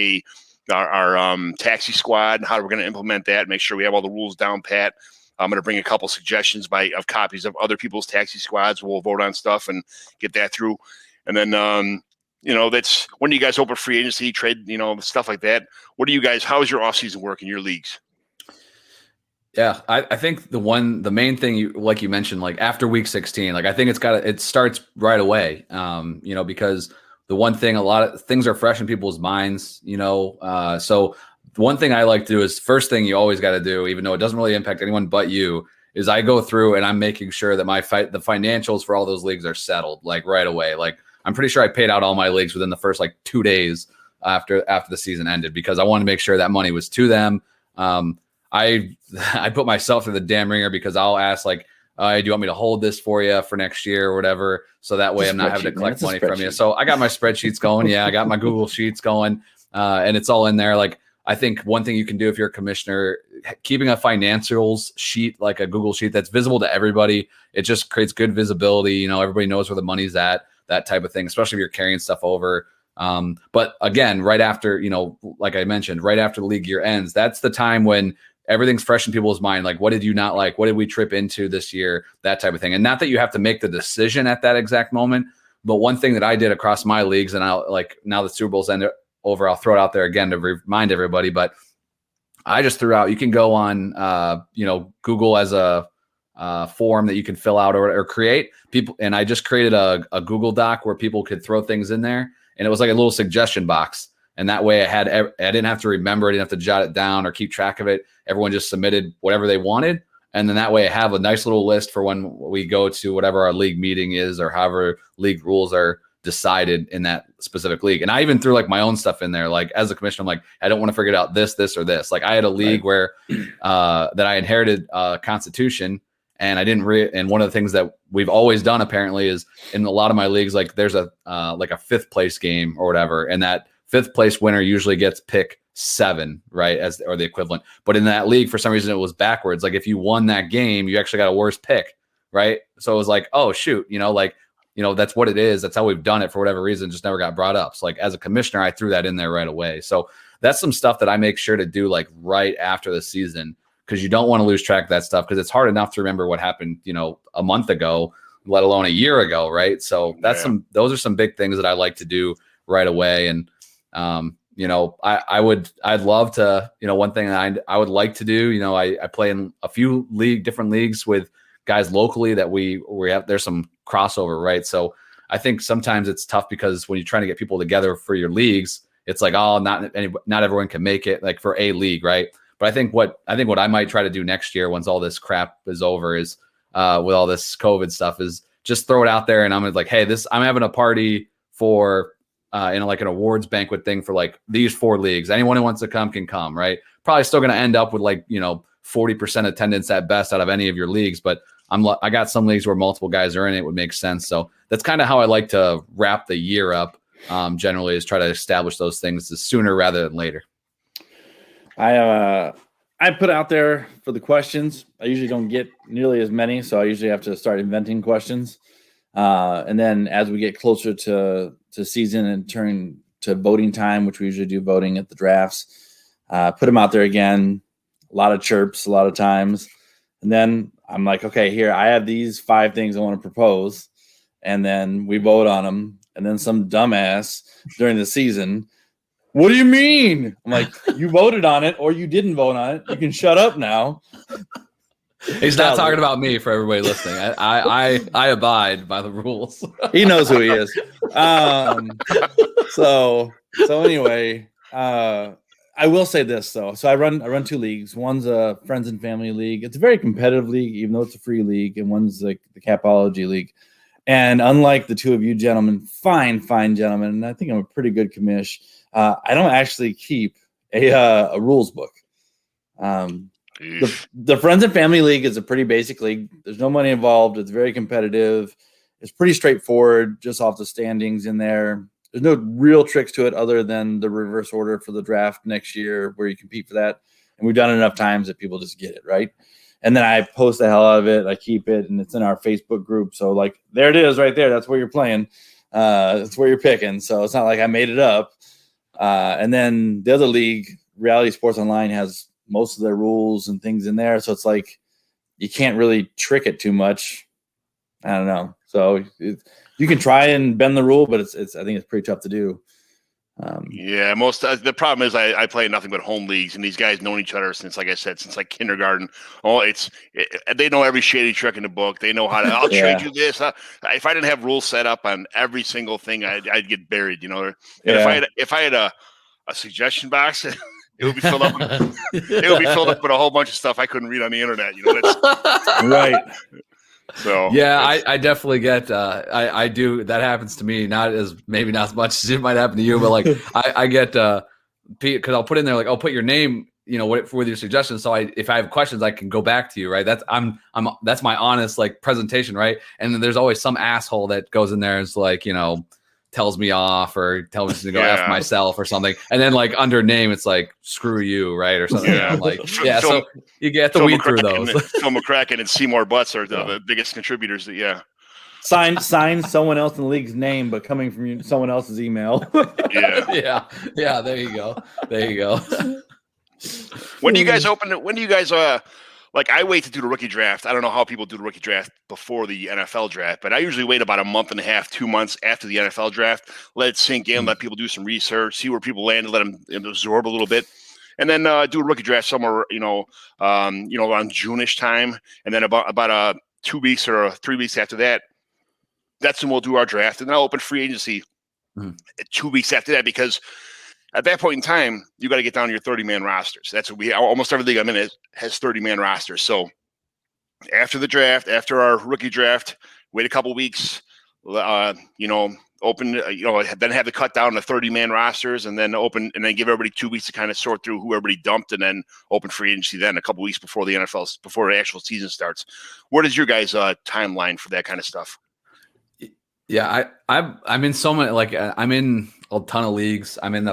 S2: our taxi squad and how we're going to implement that, make sure we have all the rules down pat. I'm going to bring a couple suggestions of copies of other people's taxi squads. We'll vote on stuff and get that through. And then, that's when do you guys open free agency, trade, stuff like that. How is your offseason work in your leagues?
S4: Yeah, I think the main thing like you mentioned, like after week 16, like I think it starts right away. Because the one thing, a lot of things are fresh in people's minds, so the one thing I like to do is first thing you always got to do, even though it doesn't really impact anyone but you, is I go through and I'm making sure that the financials for all those leagues are settled like right away. Like I'm pretty sure I paid out all my leagues within the first like 2 days after the season ended because I wanted to make sure that money was to them. I put myself through the damn ringer because I'll ask like, do you want me to hold this for you for next year or whatever? So that way I'm not having to collect money from you. So I got my spreadsheets going. Yeah, I got my Google Sheets going and it's all in there. Like I think one thing you can do if you're a commissioner, keeping a financials sheet, like a Google sheet that's visible to everybody, it just creates good visibility. Everybody knows where the money's at, that type of thing, especially if you're carrying stuff over. But again, right after, like I mentioned, right after the league year ends, that's the time when everything's fresh in people's mind. Like, what did you not like? What did we trip into this year? That type of thing. And not that you have to make the decision at that exact moment, but one thing that I did across my leagues, and I'll like now the Super Bowl's ended over, I'll throw it out there again to remind everybody, but I just threw out, you can go on, Google as a form that you can fill out or create people. And I just created a Google Doc where people could throw things in there, and it was like a little suggestion box. And that way I didn't have to remember, I didn't have to jot it down or keep track of it. Everyone just submitted whatever they wanted. And then that way I have a nice little list for when we go to whatever our league meeting is or however league rules are decided in that specific league. And I even threw like my own stuff in there. Like as a commissioner, I'm like, I don't want to figure out this, or this. Like I had a league where that I inherited Constitution, and I didn't and one of the things that we've always done apparently is in a lot of my leagues, like there's a like a 5th place game or whatever. And that 5th place winner usually gets pick 7, right? Or the equivalent. But in that league, for some reason, it was backwards. Like if you won that game, you actually got a worse pick, right? So it was like, oh shoot, that's what it is. That's how we've done it for whatever reason, just never got brought up. So like as a commissioner, I threw that in there right away. So that's some stuff that I make sure to do like right after the season, because you don't want to lose track of that stuff, because it's hard enough to remember what happened, a month ago, let alone a year ago, right? So those are some big things that I like to do right away. And I'd love to, one thing that I would like to do, I play in a few different leagues with guys locally that we have, there's some crossover, right? So I think sometimes it's tough because when you're trying to get people together for your leagues, it's like, oh, not everyone can make it, like for a league, right? But I think what I might try to do next year, once all this crap is over, is with all this COVID stuff, is just throw it out there, and I'm like, hey, I'm having a party for like an awards banquet thing for like these 4 leagues. Anyone who wants to come can come, right? Probably still going to end up with like 40% attendance at best out of any of your leagues, but I got some leagues where multiple guys are in it. It would make sense. So that's kind of how I like to wrap the year up. Generally, is try to establish those things sooner rather than later.
S3: I put out there for the questions. I usually don't get nearly as many, so I usually have to start inventing questions. And then as we get closer to season and turn to voting time, which we usually do voting at the drafts, put them out there again. A lot of chirps, a lot of times. And then I'm like, okay, here, I have these 5 things I want to propose. And then we vote on them. And then some dumbass during the season, what do you mean? I'm like, you voted on it or you didn't vote on it. You can shut up now.
S4: He's not talking about me, for everybody listening. I abide by the rules.
S3: He knows who he is. So anyway, I will say this though. So I run 2 leagues. One's a friends and family league. It's a very competitive league, even though it's a free league, and one's like the Capology League. And unlike the 2 of you gentlemen, fine gentlemen, and I think I'm a pretty good commish, I don't actually keep a rules book. The Friends and Family League is a pretty basic league. There's no money involved. It's very competitive. It's pretty straightforward, just off the standings in there. There's no real tricks to it other than the reverse order for the draft next year where you compete for that. And we've done it enough times that people just get it, right? And then I post the hell out of it. I keep it, and it's in our Facebook group. So, like, there it is right there. That's where you're playing. That's where you're picking. So it's not like I made it up. And then the other league, Reality Sports Online, has most of their rules and things in there. So it's like you can't really trick it too much. I don't know. So you can try and bend the rule, but I think it's pretty tough to do.
S2: The problem is I play nothing but home leagues, and these guys known each other since, like I said, since like kindergarten. They know every shady trick in the book. They know how to. I'll trade you this. If I didn't have rules set up on every single thing, I'd get buried. And if I had a suggestion box, it would be filled up. It would be filled up with a whole bunch of stuff I couldn't read on the internet. That's
S3: right.
S2: So
S4: yeah, I definitely get. I do. That happens to me. Maybe not as much as it might happen to you, but like I get because I'll put in there like, I'll put your name, with your suggestions. So if I have questions, I can go back to you, right? That's that's my honest like presentation, right? And then there's always some asshole that goes in there and is like, tells me off or tells me to go F myself or something. And then like under name, it's like, screw you, right? Or something.
S2: Yeah.
S4: I'm like, so you get to weed through those.
S2: Phil McCracken and Seymour Butts are the biggest contributors.
S3: Sign someone else in the league's name, but coming from someone else's email.
S4: Yeah. There you go.
S2: When do you guys like, I wait to do the rookie draft. I don't know how people do the rookie draft before the NFL draft, but I usually wait about a month and a half, 2 months after the NFL draft, let it sink in, let people do some research, see where people land, and let them absorb a little bit. and then do a rookie draft somewhere, around June-ish time, and then about 2 weeks or 3 weeks after that, that's when we'll do our draft, and then I'll open free agency 2 weeks after that, because at that point in time, you got to get down to your 30-man rosters. That's what almost every league I'm in has 30-man rosters. So after the draft, after our rookie draft, wait a couple weeks, open, then have the cut down to 30-man rosters, and then give everybody 2 weeks to kind of sort through who everybody dumped, and then open free agency then a couple weeks before the actual season starts. What is your guys' timeline for that kind of stuff?
S4: Yeah, I'm in so many, I'm in a ton of leagues. I'm in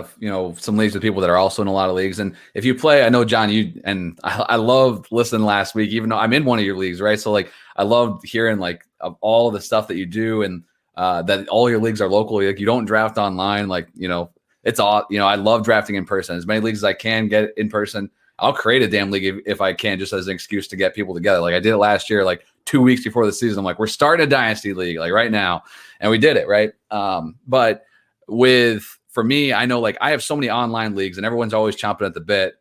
S4: some leagues with people that are also in a lot of leagues. And if you play, I know John, I loved listening last week, even though I'm in one of your leagues, right? So I loved hearing of all the stuff that you do, and that all your leagues are locally. You don't draft online, it's all, I love drafting in person. As many leagues as I can get in person. I'll create a damn league if I can, just as an excuse to get people together. I did it last year, 2 weeks before the season. I'm like, we're starting a dynasty league right now. And we did it. Right. But for me, I know I have so many online leagues and everyone's always chomping at the bit.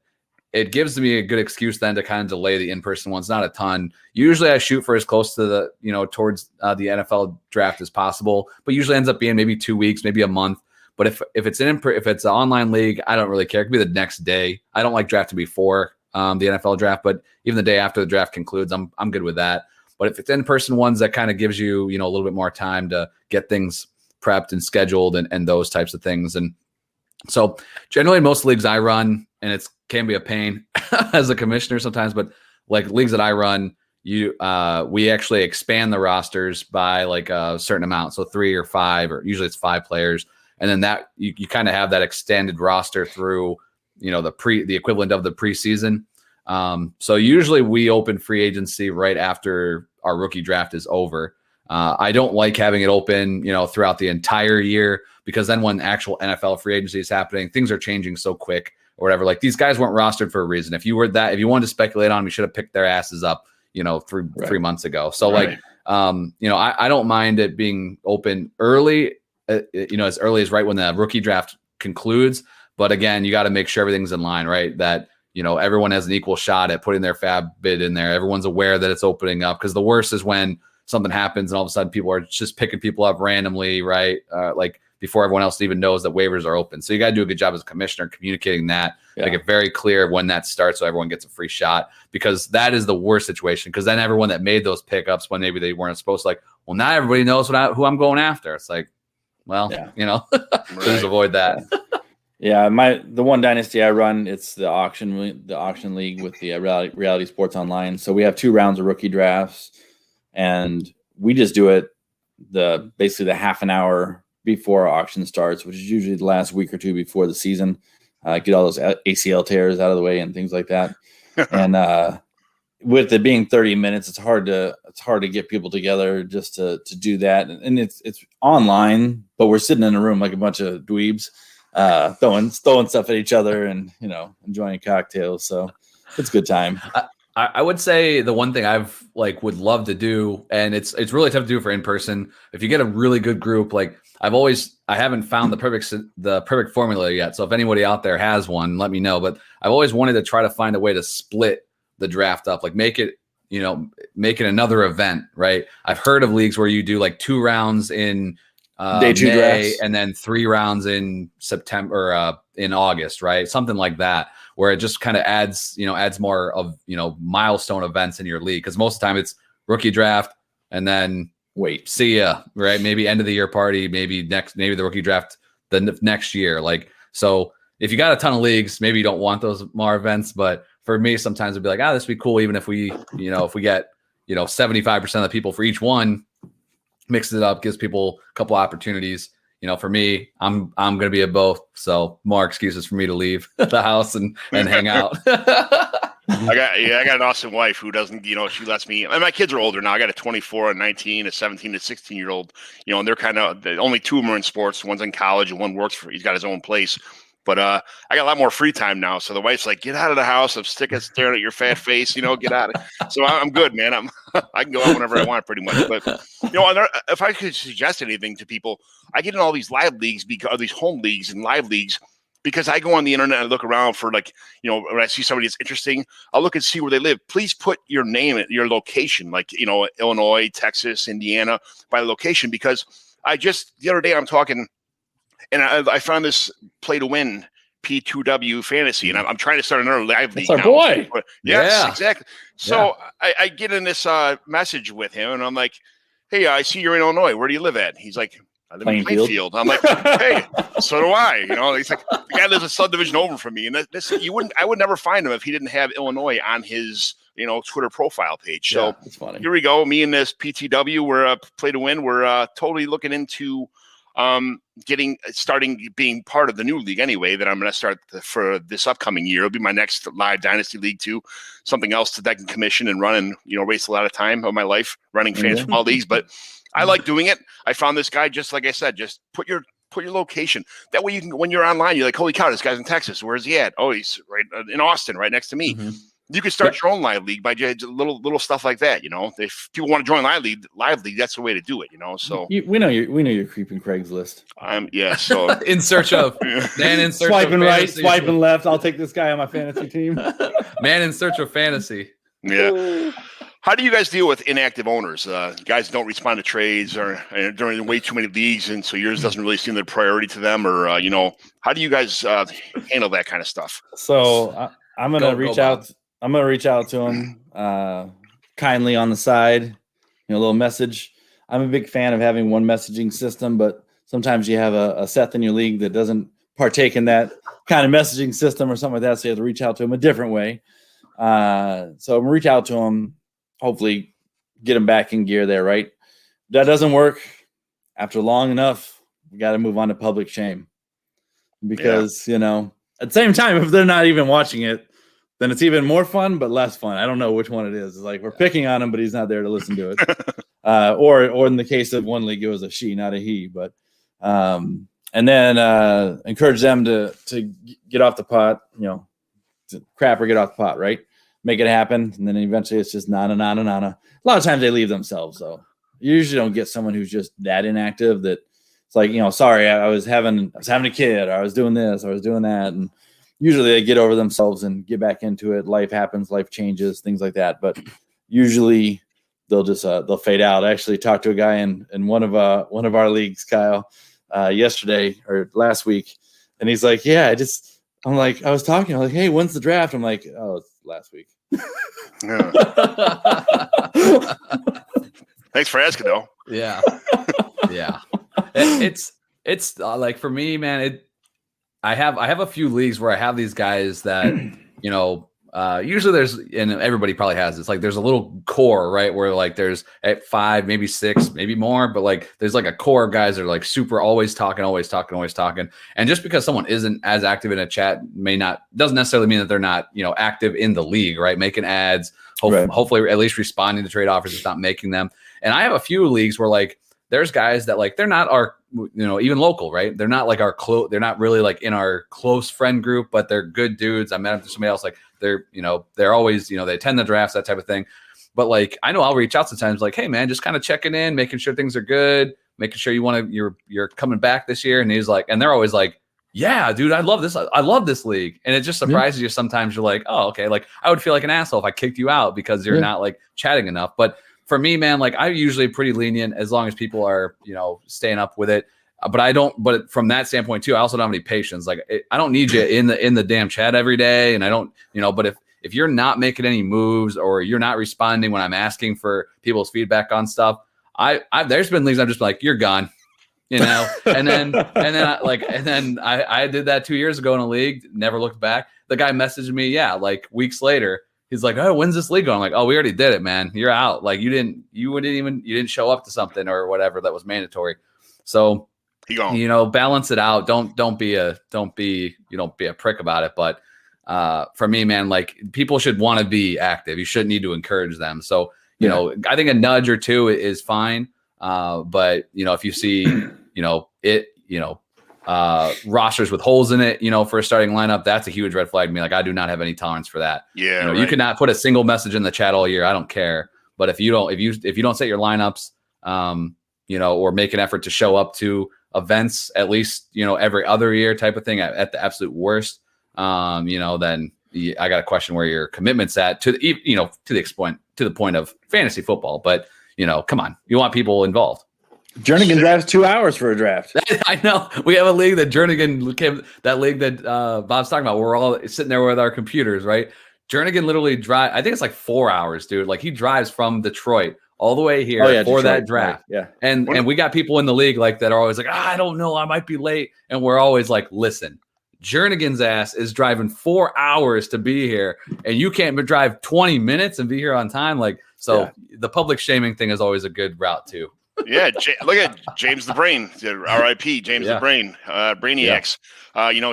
S4: It gives me a good excuse then to kind of delay the in-person ones, not a ton. Usually I shoot for as close to the, towards the NFL draft as possible, but usually ends up being maybe 2 weeks, maybe a month. But if it's an online league, I don't really care. It could be the next day. I don't like drafting before the NFL draft, but even the day after the draft concludes, I'm good with that. But if it's in-person ones, that kind of gives you, a little bit more time to get things prepped and scheduled and those types of things. And so generally most leagues I run, and it can be a pain as a commissioner sometimes, but leagues that I run, we actually expand the rosters by a certain amount. So 3 or 5, or usually it's 5 players. And then that you kind of have that extended roster through, the equivalent of the preseason. So usually we open free agency right after our rookie draft is over. I don't like having it open, throughout the entire year, because then when actual NFL free agency is happening, things are changing so quick or whatever. These guys weren't rostered for a reason. If you wanted to speculate on them, you should have picked their asses up, 3 months ago. So right. I don't mind it being open early, as early as right when the rookie draft concludes. But again, you got to make sure everything's in line, right? That, everyone has an equal shot at putting their fab bid in there. Everyone's aware that it's opening up, because the worst is when something happens and all of a sudden people are just picking people up randomly, right? Before everyone else even knows that waivers are open. So you got to do a good job as a commissioner communicating that, make it very clear when that starts so everyone gets a free shot, because that is the worst situation. Because then everyone that made those pickups when maybe they weren't supposed to, well, now everybody knows who I'm going after. It's just avoid that.
S3: Yeah, the one dynasty I run, it's the auction league with the reality sports online. So we have 2 rounds of rookie drafts, and we just do it basically the half an hour before auction starts, which is usually the last week or 2 before the season. Get all those ACL tears out of the way and things like that. And with it being 30 minutes, it's hard to get people together just to do that. And it's online, but we're sitting in a room like a bunch of dweebs, throwing stuff at each other and, enjoying cocktails. So it's a good time.
S4: I would say the one thing I've would love to do, and it's really tough to do for in person. If you get a really good group, I haven't found the perfect formula yet. So if anybody out there has one, let me know. But I've always wanted to try to find a way to split the draft up, make it another event, right? I've heard of leagues where you do 2 rounds in Day 2 drafts, and then 3 rounds in September, in August, right? Something like that, where it just kind of adds more of, milestone events in your league. Because most of the time it's rookie draft and then see ya, right? Maybe end of the year party, maybe the rookie draft the next year. So if you got a ton of leagues, maybe you don't want those more events. But for me, sometimes it'd be this would be cool, even if we, if we get, 75% of the people for each one, mixes it up, gives people a couple opportunities. For me, I'm going to be at both. So more excuses for me to leave the house and hang out.
S2: I got an awesome wife who doesn't, she lets me, and my kids are older now. I got a 24, a 19, a 17, a 16-year-old, and they're kind of, only 2 of them are in sports. One's in college and one works he's got his own place. But I got a lot more free time now. So the wife's like, get out of the house. I'm staring at your fat face, get out of it. So I'm good, man. I can go out whenever I want pretty much. But, if I could suggest anything to people, I get in all these live leagues, because these home leagues and live leagues, because I go on the internet and look around for like, when I see somebody that's interesting, I'll look and see where they live. Please put your name, your location, like, Illinois, Texas, Indiana, by location, because the other day I'm talking and I found this play to win P2W fantasy, and I'm trying to start another live league.
S5: That's our
S2: now.
S5: boy.
S2: But, yes,
S4: Yeah.
S2: exactly. So I get in this message with him, and I'm like, hey, I see you're in Illinois. Where do you live at? He's like, I live in Plainfield. I'm like, hey, so do I. He's like, the guy lives a subdivision over from me, and I would never find him if he didn't have Illinois on his Twitter profile page. So
S5: that's funny.
S2: Here we go. Me and this PTW, we're play to win. We're totally looking into starting being part of the new league anyway, that I'm going to start for this upcoming year. It'll be my next live dynasty league too. Something else that I can commission and run and, waste a lot of time of my life running fantasy football leagues. But I like doing it. I found this guy, just like I said, just put your location. That way you can, when you're online, you're like, holy cow, this guy's in Texas. Where's he at? Oh, he's right in Austin, right next to me. Mm-hmm. You can start your own live league by just little stuff like that. If people want to join live league, that's the way to do it. So
S5: we know your creeping Craigslist.
S2: So
S4: in search of man in search
S5: swiping
S4: of
S5: right,
S4: fantasy.
S5: swiping left. I'll take this guy on my fantasy team.
S4: Man in search of fantasy.
S2: Yeah. How do you guys deal with inactive owners? Guys don't respond to trades, or they're in way too many leagues, and so yours doesn't really seem the priority to them, or how do you guys handle that kind of stuff?
S5: So I'm gonna reach out. I'm gonna reach out to him kindly on the side, a little message. I'm a big fan of having one messaging system, but sometimes you have a Seth in your league that doesn't partake in that kind of messaging system or something like that, so you have to reach out to him a different way. So I'm gonna reach out to him, hopefully get him back in gear there, right? If that doesn't work, after long enough, we got to move on to public shame, because at the same time, if they're not even watching it, then it's even more fun, but less fun. I don't know which one it is. It's like we're picking on him, but he's not there to listen to it. Or in the case of one league, it was a she, not a he. But and then encourage them to get off the pot, to crap or get off the pot, right? Make it happen, and then eventually it's just nana. A lot of times they leave themselves, though. You usually don't get someone who's just that inactive that it's like, sorry, I was having a kid, or I was doing this, or I was doing that, and usually they get over themselves and get back into it. Life happens, life changes, things like that. But usually they'll just they'll fade out. I actually talked to a guy in one of our leagues, Kyle, yesterday or last week, and he's like, I was talking, I'm like, hey, when's the draft? I'm like, oh, it's last week.
S2: Thanks for asking, though.
S4: Yeah. It's like, for me, man, I have a few leagues where I have these guys that, usually there's, and everybody probably has this, like there's a little core, right? Where like there's at 5, maybe 6, maybe more, but like there's like a core of guys that are like super always talking. And just because someone isn't as active in a chat doesn't necessarily mean that they're not, active in the league, right? Making ads, hopefully at least responding to trade offers, if not making them. And I have a few leagues where like there's guys that like they're not our, even local, right? They're not like our they're not really like in our close friend group, but they're good dudes. I met them through somebody else. Like they're always, they attend the drafts, that type of thing. But like, I know I'll reach out sometimes like, hey man, just kind of checking in, making sure things are good, making sure you're coming back this year. And he's like, and they're always like, yeah, dude, I love this. I love this league. And it just surprises you. Sometimes you're like, oh, okay. Like I would feel like an asshole if I kicked you out because you're not like chatting enough. But for me, man, like I'm usually pretty lenient as long as people are, staying up with it. But from that standpoint too, I also don't have any patience. Like I don't need you in the damn chat every day. And I don't, but if you're not making any moves or you're not responding when I'm asking for people's feedback on stuff, there's been leagues I'm just like, you're gone, and then I did that 2 years ago in a league, never looked back. The guy messaged me, like weeks later. He's like, oh, when's this league going? I'm like, oh, we already did it, man. You're out. Like you didn't show up to something or whatever that was mandatory. So, balance it out. Don't be a prick about it. But for me, man, like people should want to be active. You shouldn't need to encourage them. So, I think a nudge or two is fine. But if you see, rosters with holes in it, for a starting lineup, that's a huge red flag to me. Like I do not have any tolerance for that.
S2: Yeah.
S4: You could not put a single message in the chat all year. I don't care. But if you don't set your lineups, or make an effort to show up to events at least, every other year type of thing at the absolute worst, then I got to question where your commitment's at to the point of fantasy football. But, come on, you want people involved.
S5: Jernigan drafts 2 hours for a draft.
S4: I know. We have a league that Jernigan came, that league that Bob's talking about. We're all sitting there with our computers, right? Jernigan literally drive. I think it's like 4 hours, dude. Like he drives from Detroit all the way here for Detroit, that draft.
S5: Right. Yeah.
S4: And we got people in the league like that are always like, I don't know, I might be late. And we're always like, listen, Jernigan's ass is driving 4 hours to be here, and you can't drive 20 minutes and be here on time. Like, so the public shaming thing is always a good route too.
S2: Yeah, look at James the Brain, R.I.P. James the Brain, Brainiacs.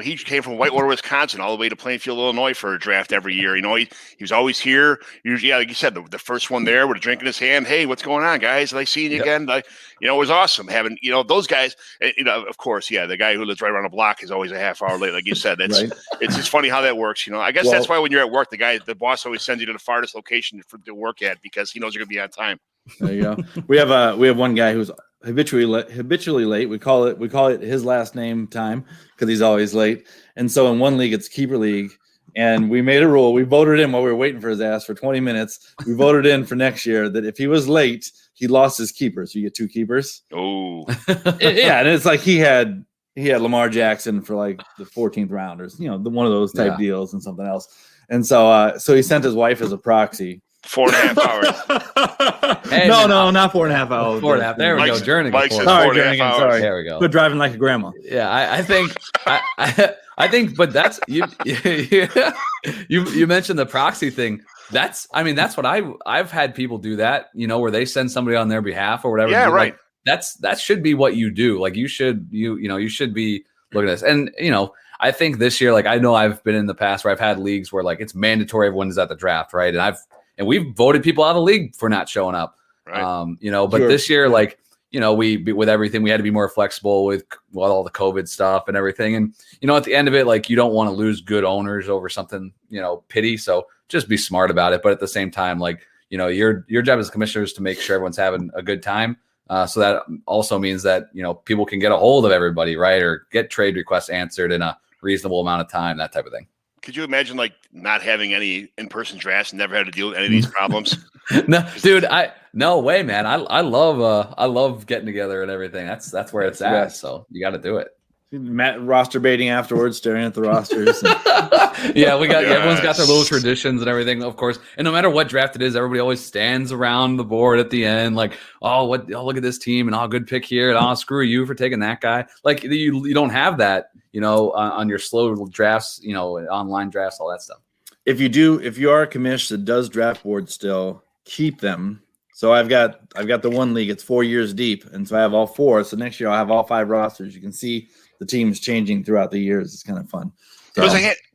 S2: He came from Whitewater, Wisconsin, all the way to Plainfield, Illinois for a draft every year. He was always here. Usually, like you said, the first one there with a drink in his hand. Hey, what's going on, guys? Nice seeing you again. It was awesome having those guys. Of course, the guy who lives right around the block is always a half hour late, like you said. That's right. It's just funny how that works. I guess that's why when you're at work, the boss always sends you to the farthest location to work at because he knows you're gonna be on time.
S5: There you go. We have one guy who's habitually late. We call it his last name time because he's always late. And so in one league, it's keeper league, and we made a rule. We voted in while we were waiting for his ass for 20 minutes. We voted in for next year that if he was late, he lost his keeper. So you get 2 keepers.
S2: Oh,
S5: yeah, and it's like he had Lamar Jackson for like the 14th round, or one of those type deals and something else. And so he sent his wife as a proxy.
S2: 4.5 hours.
S5: Hey, no, not 4.5 hours.
S4: 4.5. There we go. Jernigan.
S2: Sorry, Jernigan.
S5: Sorry.
S4: There we go.
S5: Quit driving like a grandma.
S4: Yeah, I think, but that's you. You mentioned the proxy thing. That's what I've had people do that. Where they send somebody on their behalf or whatever.
S2: Yeah, right.
S4: Like, that should be what you do. Like you should be looking at this. And I think this year, like I know I've been in the past where I've had leagues where like it's mandatory everyone's at the draft, right? And we've voted people out of the league for not showing up. Right. But this year, like, we with everything, we had to be more flexible with all the COVID stuff and everything. And, at the end of it, like, you don't want to lose good owners over something, pity. So just be smart about it. But at the same time, like, your job as a commissioner is to make sure everyone's having a good time. So that also means that, people can get a hold of everybody, right? Or get trade requests answered in a reasonable amount of time, that type of thing.
S2: Could you imagine like not having any in-person drafts and never had to deal with any of these problems?
S4: No, dude, no way, man. I love getting together and everything. That's where it's at. So you got to do it.
S5: Matt roster baiting afterwards, staring at the rosters.
S4: Everyone's got their little traditions and everything, of course. And no matter what draft it is, everybody always stands around the board at the end, like, look at this team and good pick here, and screw you for taking that guy. Like you don't have that, on your slow drafts, online drafts, all that stuff.
S5: If you are a commish that does draft boards still, keep them. So I've got the one league, it's 4 years deep, and so I have all 4. So next year I'll have all 5 rosters. You can see the teams changing throughout the years. It's kind of fun. So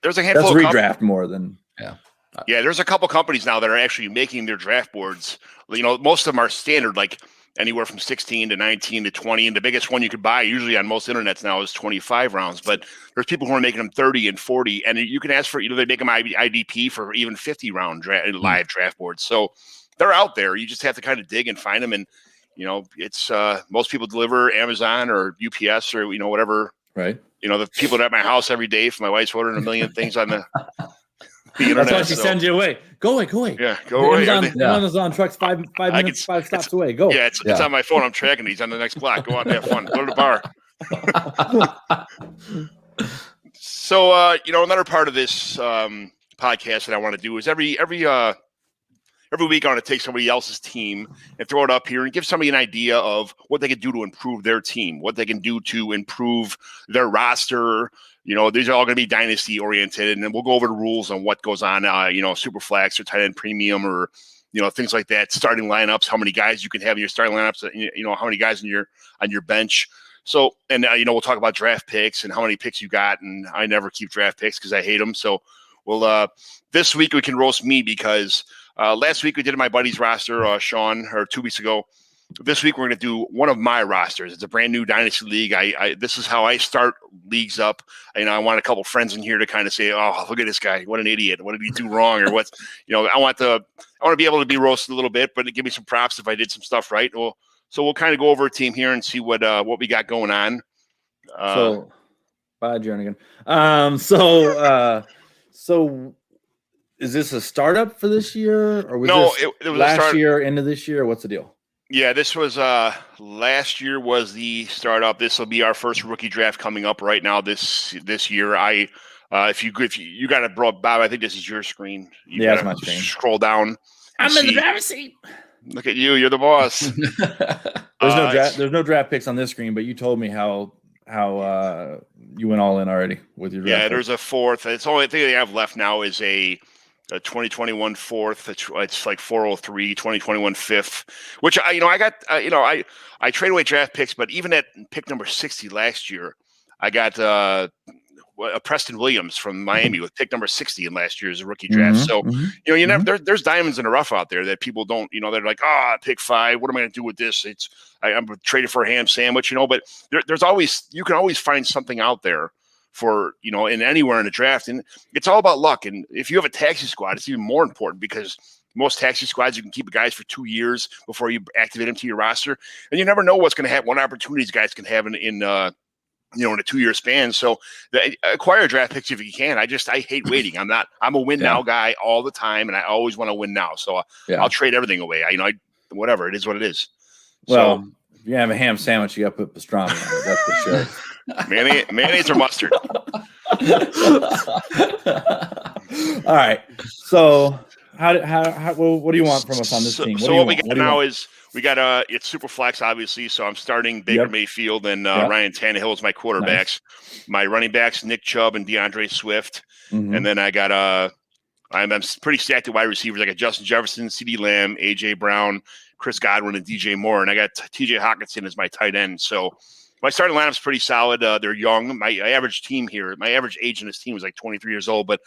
S2: there's a handful.
S5: That's redraft more than
S2: Yeah, there's a couple companies now that are actually making their draft boards. Most of them are standard, like anywhere from 16 to 19 to 20, and the biggest one you could buy usually on most internets now is 25 rounds. But there's people who are making them 30 and 40, and you can ask for they make them IDP for even 50 round live draft boards. So they're out there. You just have to kind of dig and find them. And, it's most people deliver Amazon or UPS or, whatever.
S5: Right.
S2: The people that are at my house every day for my wife's ordering a million things on the internet.
S5: That's why she sends you away. Go away.
S2: Yeah, go away.
S5: Amazon truck's 5 minutes, 5 stops away. Go.
S2: Yeah, it's on my phone. I'm tracking these on the next block. Go out and have fun. Go to the bar. So, another part of this podcast that I want to do is every week I want to take somebody else's team and throw it up here and give somebody an idea of what they can do to improve their team, what they can do to improve their roster. These are all going to be dynasty oriented, and then we'll go over the rules on what goes on, super flex or tight end premium or, things like that, starting lineups, how many guys you can have in your starting lineups, how many guys on your bench. So, and, we'll talk about draft picks and how many picks you got. And I never keep draft picks because I hate them. So this week we can roast me because last week we did my buddy's roster, Sean, or 2 weeks ago. This week we're going to do one of my rosters. It's a brand new dynasty league. This is how I start leagues up. I want a couple friends in here to kind of say, "Oh, look at this guy! What an idiot! What did he do wrong?" Or what? I want to be able to be roasted a little bit, but give me some props if I did some stuff right. So we'll kind of go over a team here and see what we got going on.
S5: So bye, Jernigan. So is this a startup for this year, or was
S2: it was
S5: last year into this year? What's the deal?
S2: Yeah, this was last year was the startup. This will be our first rookie draft coming up right now this year. If you got it, Bob, I think this is your screen. You
S5: it's my screen.
S2: Scroll down.
S5: I'm in the driver's seat.
S2: Look at you. You're the boss.
S5: There's no draft picks on this screen, but you told me how you went all in already with your draft.
S2: Yeah, there's a fourth. It's the only thing they have left now is a 2021 fourth. It's like 403, 2021 fifth, which I got, I trade away draft picks, but even at pick number 60 last year, I got Preston Williams from Miami with pick number 60 in last year's rookie draft. So, you never, there's diamonds in the rough out there that people don't, they're like, pick 5. What am I going to do with this? I'm traded for a ham sandwich, but there's always, you can always find something out there for, in anywhere in the draft. And it's all about luck. And if you have a taxi squad, it's even more important because most taxi squads, you can keep guys for 2 years before you activate them to your roster. And you never know what's going to happen, what opportunities guys can have in a 2-year span. So acquire draft picks if you can. I hate waiting. I'm a win now guy all the time. And I always want to win now. So I'll trade everything away. Whatever, it is what it is.
S5: Well, so, if you have a ham sandwich, you got to put pastrami on it. That's for sure.
S2: Mayonnaise or mustard.
S5: All right. So what do you want from us on this team?
S2: What we got now is we got it's super flex, obviously. So I'm starting Baker Mayfield and Ryan Tannehill as my quarterbacks. Nice. My running backs, Nick Chubb and DeAndre Swift. And then I got I'm pretty stacked at wide receivers. I got Justin Jefferson, CeeDee Lamb, AJ Brown, Chris Godwin, and DJ Moore. And I got TJ Hockenson as my tight end. So my starting lineup's pretty solid. They're young. My average age in this team was like 23 years old. But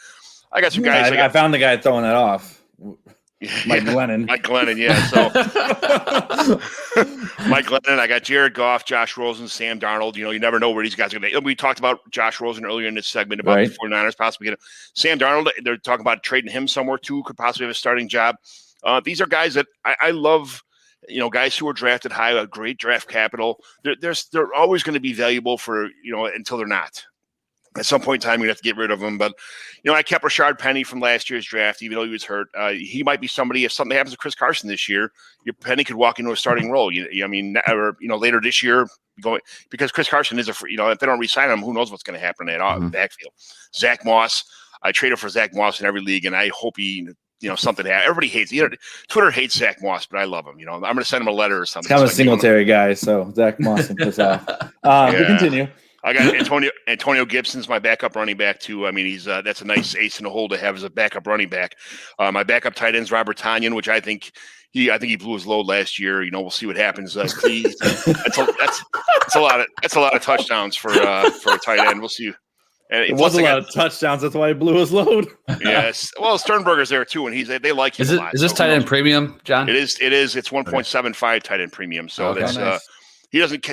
S2: I got some guys.
S5: I found the guy throwing that off. Mike Glennon.
S2: Mike Glennon, yeah. So Mike Glennon, I got Jared Goff, Josh Rosen, Sam Darnold. You never know where these guys are going to be. We talked about Josh Rosen earlier in this segment about the 49ers possibly getting Sam Darnold. They're talking about trading him somewhere too, could possibly have a starting job. These are guys that I love. Guys who are drafted high, a great draft capital. They're always going to be valuable for, until they're not. At some point in time, you have to get rid of them. But, I kept Rashard Penny from last year's draft, even though he was hurt. He might be somebody, if something happens to Chris Carson this year, your Penny could walk into a starting role. Later this year, because Chris Carson is if they don't re-sign him, who knows what's going to happen in that backfield. Zach Moss, I traded for Zach Moss in every league, and I hope he – something happens. Everybody hates Twitter hates Zach Moss, but I love him. I'm going to send him a letter or something.
S5: I'm a Singletary guy, so Zach Moss can piss off. Continue.
S2: I got Antonio Gibson's my backup running back too. I mean, he's that's a nice ace in the hole to have as a backup running back. My backup tight end's Robert Tonyan, which I think he blew his load last year. We'll see what happens. That's a lot of touchdowns for a tight end. We'll see. And
S5: it was a lot of touchdowns. That's why he blew his load.
S2: Yes. Well, Sternberger's there too, and they like him a lot.
S4: Is this tight end premium, John?
S2: It is. It's 1.75 tight end premium. So that's nice.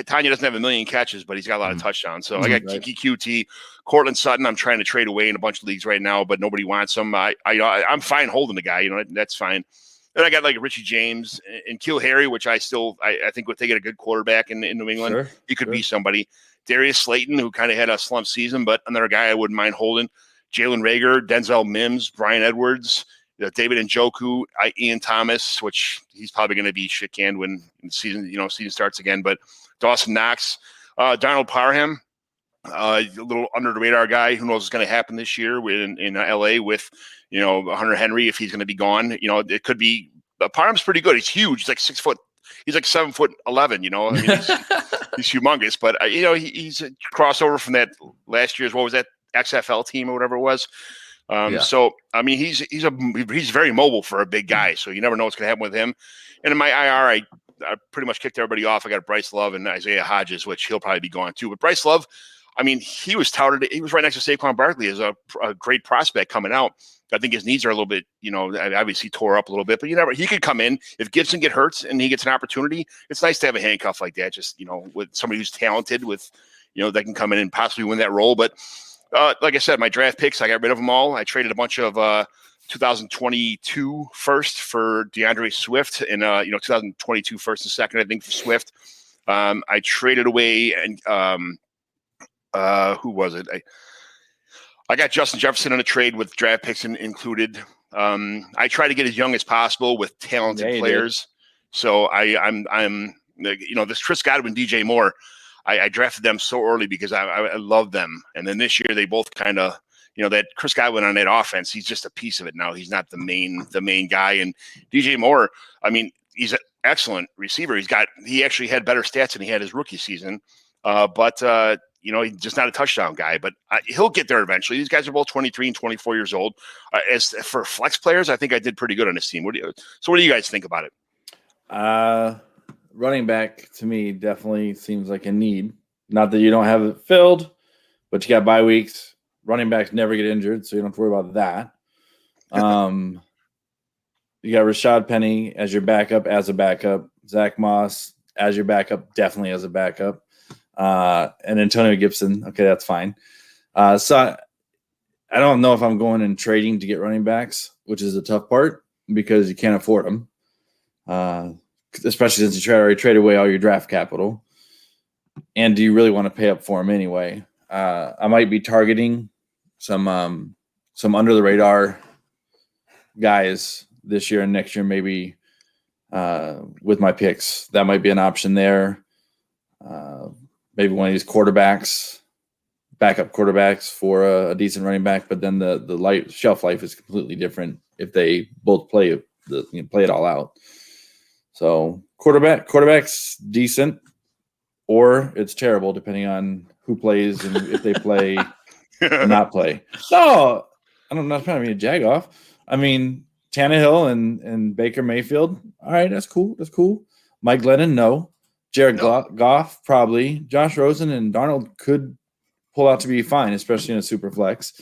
S2: Tanya doesn't have a million catches, but he's got a lot of touchdowns. So I got Kiki QT, Cortland Sutton. I'm trying to trade away in a bunch of leagues right now, but nobody wants him. I'm fine holding the guy. That's fine. Then I got like Richie James and Kill Harry, which I think if they get a good quarterback in New England, he could be somebody. Darius Slayton, who kind of had a slump season, but another guy I wouldn't mind holding. Jalen Reagor, Denzel Mims, Brian Edwards, David Njoku, Ian Thomas, which he's probably going to be shit canned when the season starts again. But Dawson Knox, Donald Parham, a little under the radar guy. Who knows what's going to happen this year in LA with Hunter Henry if he's going to be gone. It could be. Parham's pretty good. He's huge. He's like 6 foot. He's like 7'11". I mean, he's humongous. But he's a crossover from that last year's. What was that XFL team or whatever it was? So I mean, he's very mobile for a big guy. So you never know what's going to happen with him. And in my IR, I pretty much kicked everybody off. I got Bryce Love and Isaiah Hodges, which he'll probably be gone too. But Bryce Love, I mean, he was touted. He was right next to Saquon Barkley as a great prospect coming out. I think his knees are a little bit, obviously tore up a little bit, but he could come in. If Gibson get hurt and he gets an opportunity, it's nice to have a handcuff like that, just, with somebody who's talented with, that can come in and possibly win that role. But like I said, my draft picks, I got rid of them all. I traded a bunch of 2022 first for DeAndre Swift and, 2022 first and second, I think, for Swift. I traded away and Who was it? I got Justin Jefferson in a trade with draft picks included. I try to get as young as possible with talented players. So I'm this Chris Godwin, DJ Moore. I drafted them so early because I love them. And then this year they both kind of, that Chris Godwin on that offense, he's just a piece of it now. He's not the main guy. And DJ Moore, I mean, he's an excellent receiver. He actually had better stats than he had his rookie season. But he's just not a touchdown guy, but he'll get there eventually. These guys are both 23 and 24 years old. As for flex players, I think I did pretty good on this team. What do you guys think about it?
S5: Running back to me definitely seems like a need. Not that you don't have it filled, but you got bye weeks. Running backs never get injured, so you don't have to worry about that. You got Rashad Penny as your backup, Zach Moss as your backup, definitely as a backup. And Antonio Gibson. Okay, that's fine. So I don't know if I'm going and trading to get running backs, which is the tough part because you can't afford them. Especially since you already traded away all your draft capital. And do you really want to pay up for them anyway? I might be targeting some under the radar guys this year and next year, maybe with my picks. That might be an option there. Maybe one of these backup quarterbacks for a decent running back, but then the shelf life is completely different if they both play it all out. So quarterback's decent, or it's terrible depending on who plays and if they play or not play. So I'm not trying to be a jag off. I mean, Tannehill and Baker Mayfield. All right, that's cool. Mike Glennon, no. Jared Goff, probably. Josh Rosen and Darnold could pull out to be fine, especially in a super flex.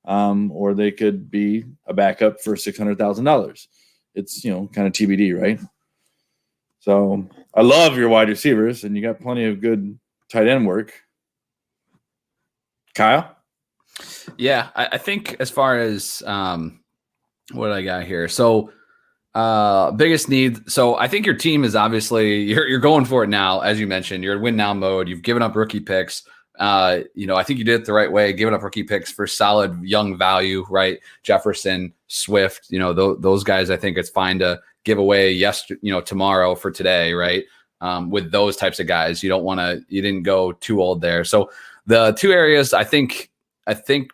S5: Or they could be a backup for $600,000. It's, kind of TBD, right? So I love your wide receivers, and you got plenty of good tight end work. Kyle?
S4: Yeah, I think as far as what I got here. So biggest need. So I think your team is obviously you're going for it now, as you mentioned. You're in win now mode. You've given up rookie picks. I think you did it the right way, giving up rookie picks for solid young value, right? Jefferson, Swift, those guys. I think it's fine to give away tomorrow for today, right? With those types of guys, you didn't go too old there. So the two areas I think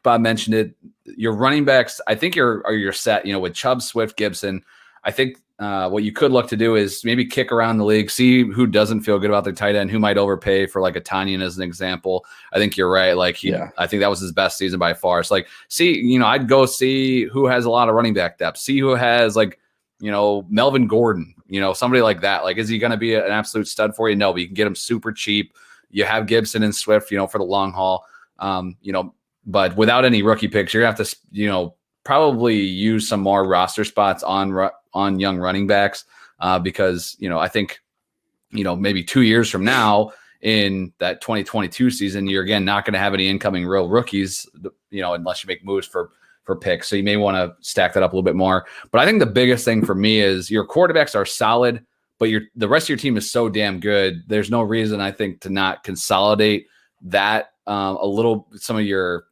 S4: Bob mentioned it. Your running backs, I think you're set. With Chubb, Swift, Gibson. I think what you could look to do is maybe kick around the league, see who doesn't feel good about their tight end, who might overpay for like a Tanyan as an example. I think you're right. I think that was his best season by far. It's I'd go see who has a lot of running back depth, see who has Melvin Gordon, somebody like that. Is he going to be an absolute stud for you? No, but you can get him super cheap. You have Gibson and Swift, for the long haul. But without any rookie picks, you're going to have to, probably use some more roster spots on young running backs because, I think, maybe 2 years from now in that 2022 season, you're again not going to have any incoming real rookies, unless you make moves for picks. So you may want to stack that up a little bit more. But I think the biggest thing for me is your quarterbacks are solid, but the rest of your team is so damn good. There's no reason, I think, to not consolidate that a little, some of your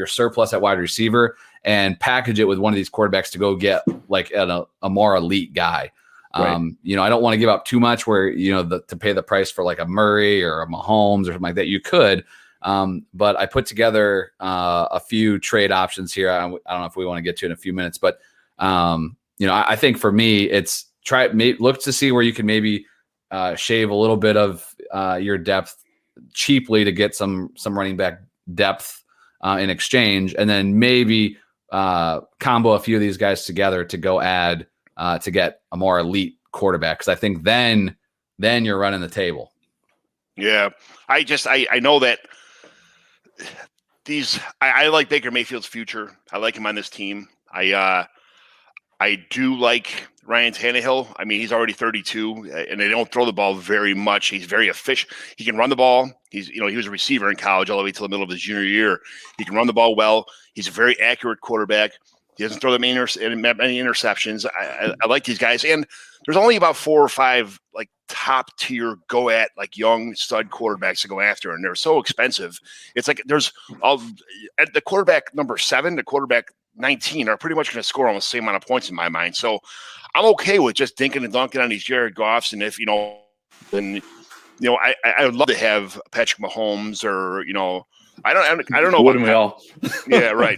S4: surplus at wide receiver and package it with one of these quarterbacks to go get a more elite guy. Right. I don't want to give up too much where, to pay the price for like a Murray or a Mahomes or something like that. You could, but I put together a few trade options here. I don't know if we want to get to it in a few minutes, but I think for me, it's look to see where you can maybe shave a little bit of your depth cheaply to get some running back depth in exchange, and then maybe combo a few of these guys together to go add to get a more elite quarterback. Because I think then you're running the table.
S2: Yeah, I know that I like Baker Mayfield's future. I like him on this team. I do like Ryan Tannehill. I mean, he's already 32, and they don't throw the ball very much. He's very efficient. He can run the ball. He was a receiver in college all the way till the middle of his junior year. He can run the ball well. He's a very accurate quarterback. He doesn't throw that many interceptions. I like these guys. And there's only about 4 or 5 like top tier go at like young stud quarterbacks to go after, and they're so expensive. It's like there's at the quarterback number 7, the quarterback 19 are pretty much going to score almost the same amount of points in my mind. So I'm okay with just dinking and dunking on these Jared Goffs, and if I would love to have Patrick Mahomes or I don't know.
S5: Wouldn't we all?
S2: Yeah, right.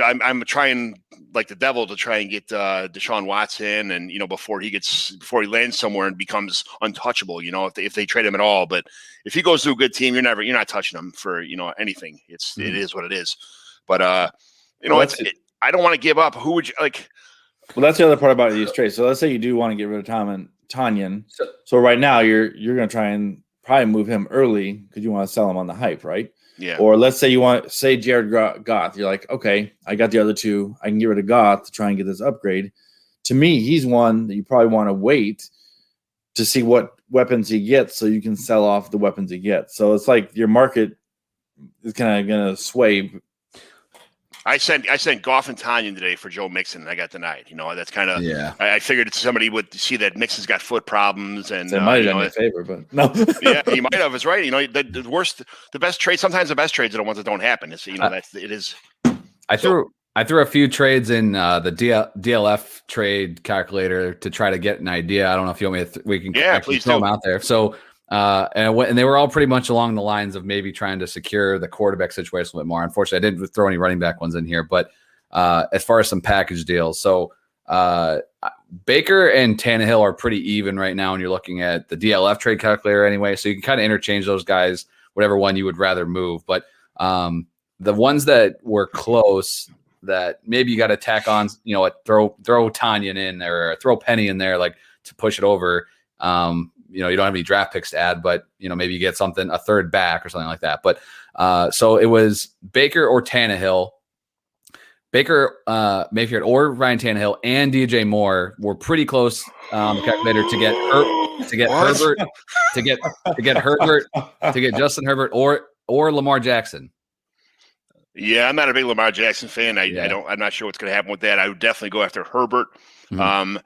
S2: I'm trying like the devil to try and get Deshaun Watson, and before he lands somewhere and becomes untouchable. If they trade him at all, but if he goes to a good team, you're not touching him for anything. It is what it is. But I don't want to give up. Who would you like?
S5: Well, that's the other part about these trades. So let's say you do want to get rid of Tanyan. So right now you're going to try and probably move him early because you want to sell him on the hype, right?
S2: Yeah.
S5: Or let's say you want Jared Goff. You're like, okay, I got the other 2. I can get rid of Goff to try and get this upgrade. To me, he's one that you probably want to wait to see what weapons he gets so you can sell off the weapons he gets. So it's like your market is kind of going to sway.
S2: I sent Goff and Tanyan today for Joe Mixon, and I got denied. That's kind of I figured somebody would see that Mixon's got foot problems, and
S5: they might have done me a favor, but no.
S2: Yeah, he might have. It's right. The best trade. Sometimes the best trades are the ones that don't happen. It's it is.
S4: I threw a few trades in the DLF trade calculator to try to get an idea. I don't know if you want me to. We can
S2: please
S4: throw them out there. So. And they were all pretty much along the lines of maybe trying to secure the quarterback situation a little bit more. Unfortunately, I didn't throw any running back ones in here, but as far as some package deals, so Baker and Tannehill are pretty even right now, and you're looking at the DLF trade calculator anyway, so you can kind of interchange those guys, whatever one you would rather move. But the ones that were close that maybe you got to tack on, throw Tanyan in there or throw Penny in there, like to push it over. You don't have any draft picks to add, but maybe you get a third back or something like that. But so it was Baker or Tannehill, Baker Mayfield or Ryan Tannehill and DJ Moore were pretty close the calculator to get Herbert, to get Justin Herbert or Lamar Jackson.
S2: Yeah, I'm not a big Lamar Jackson fan. I'm not sure what's going to happen with that. I would definitely go after Herbert.
S4: Mm-hmm.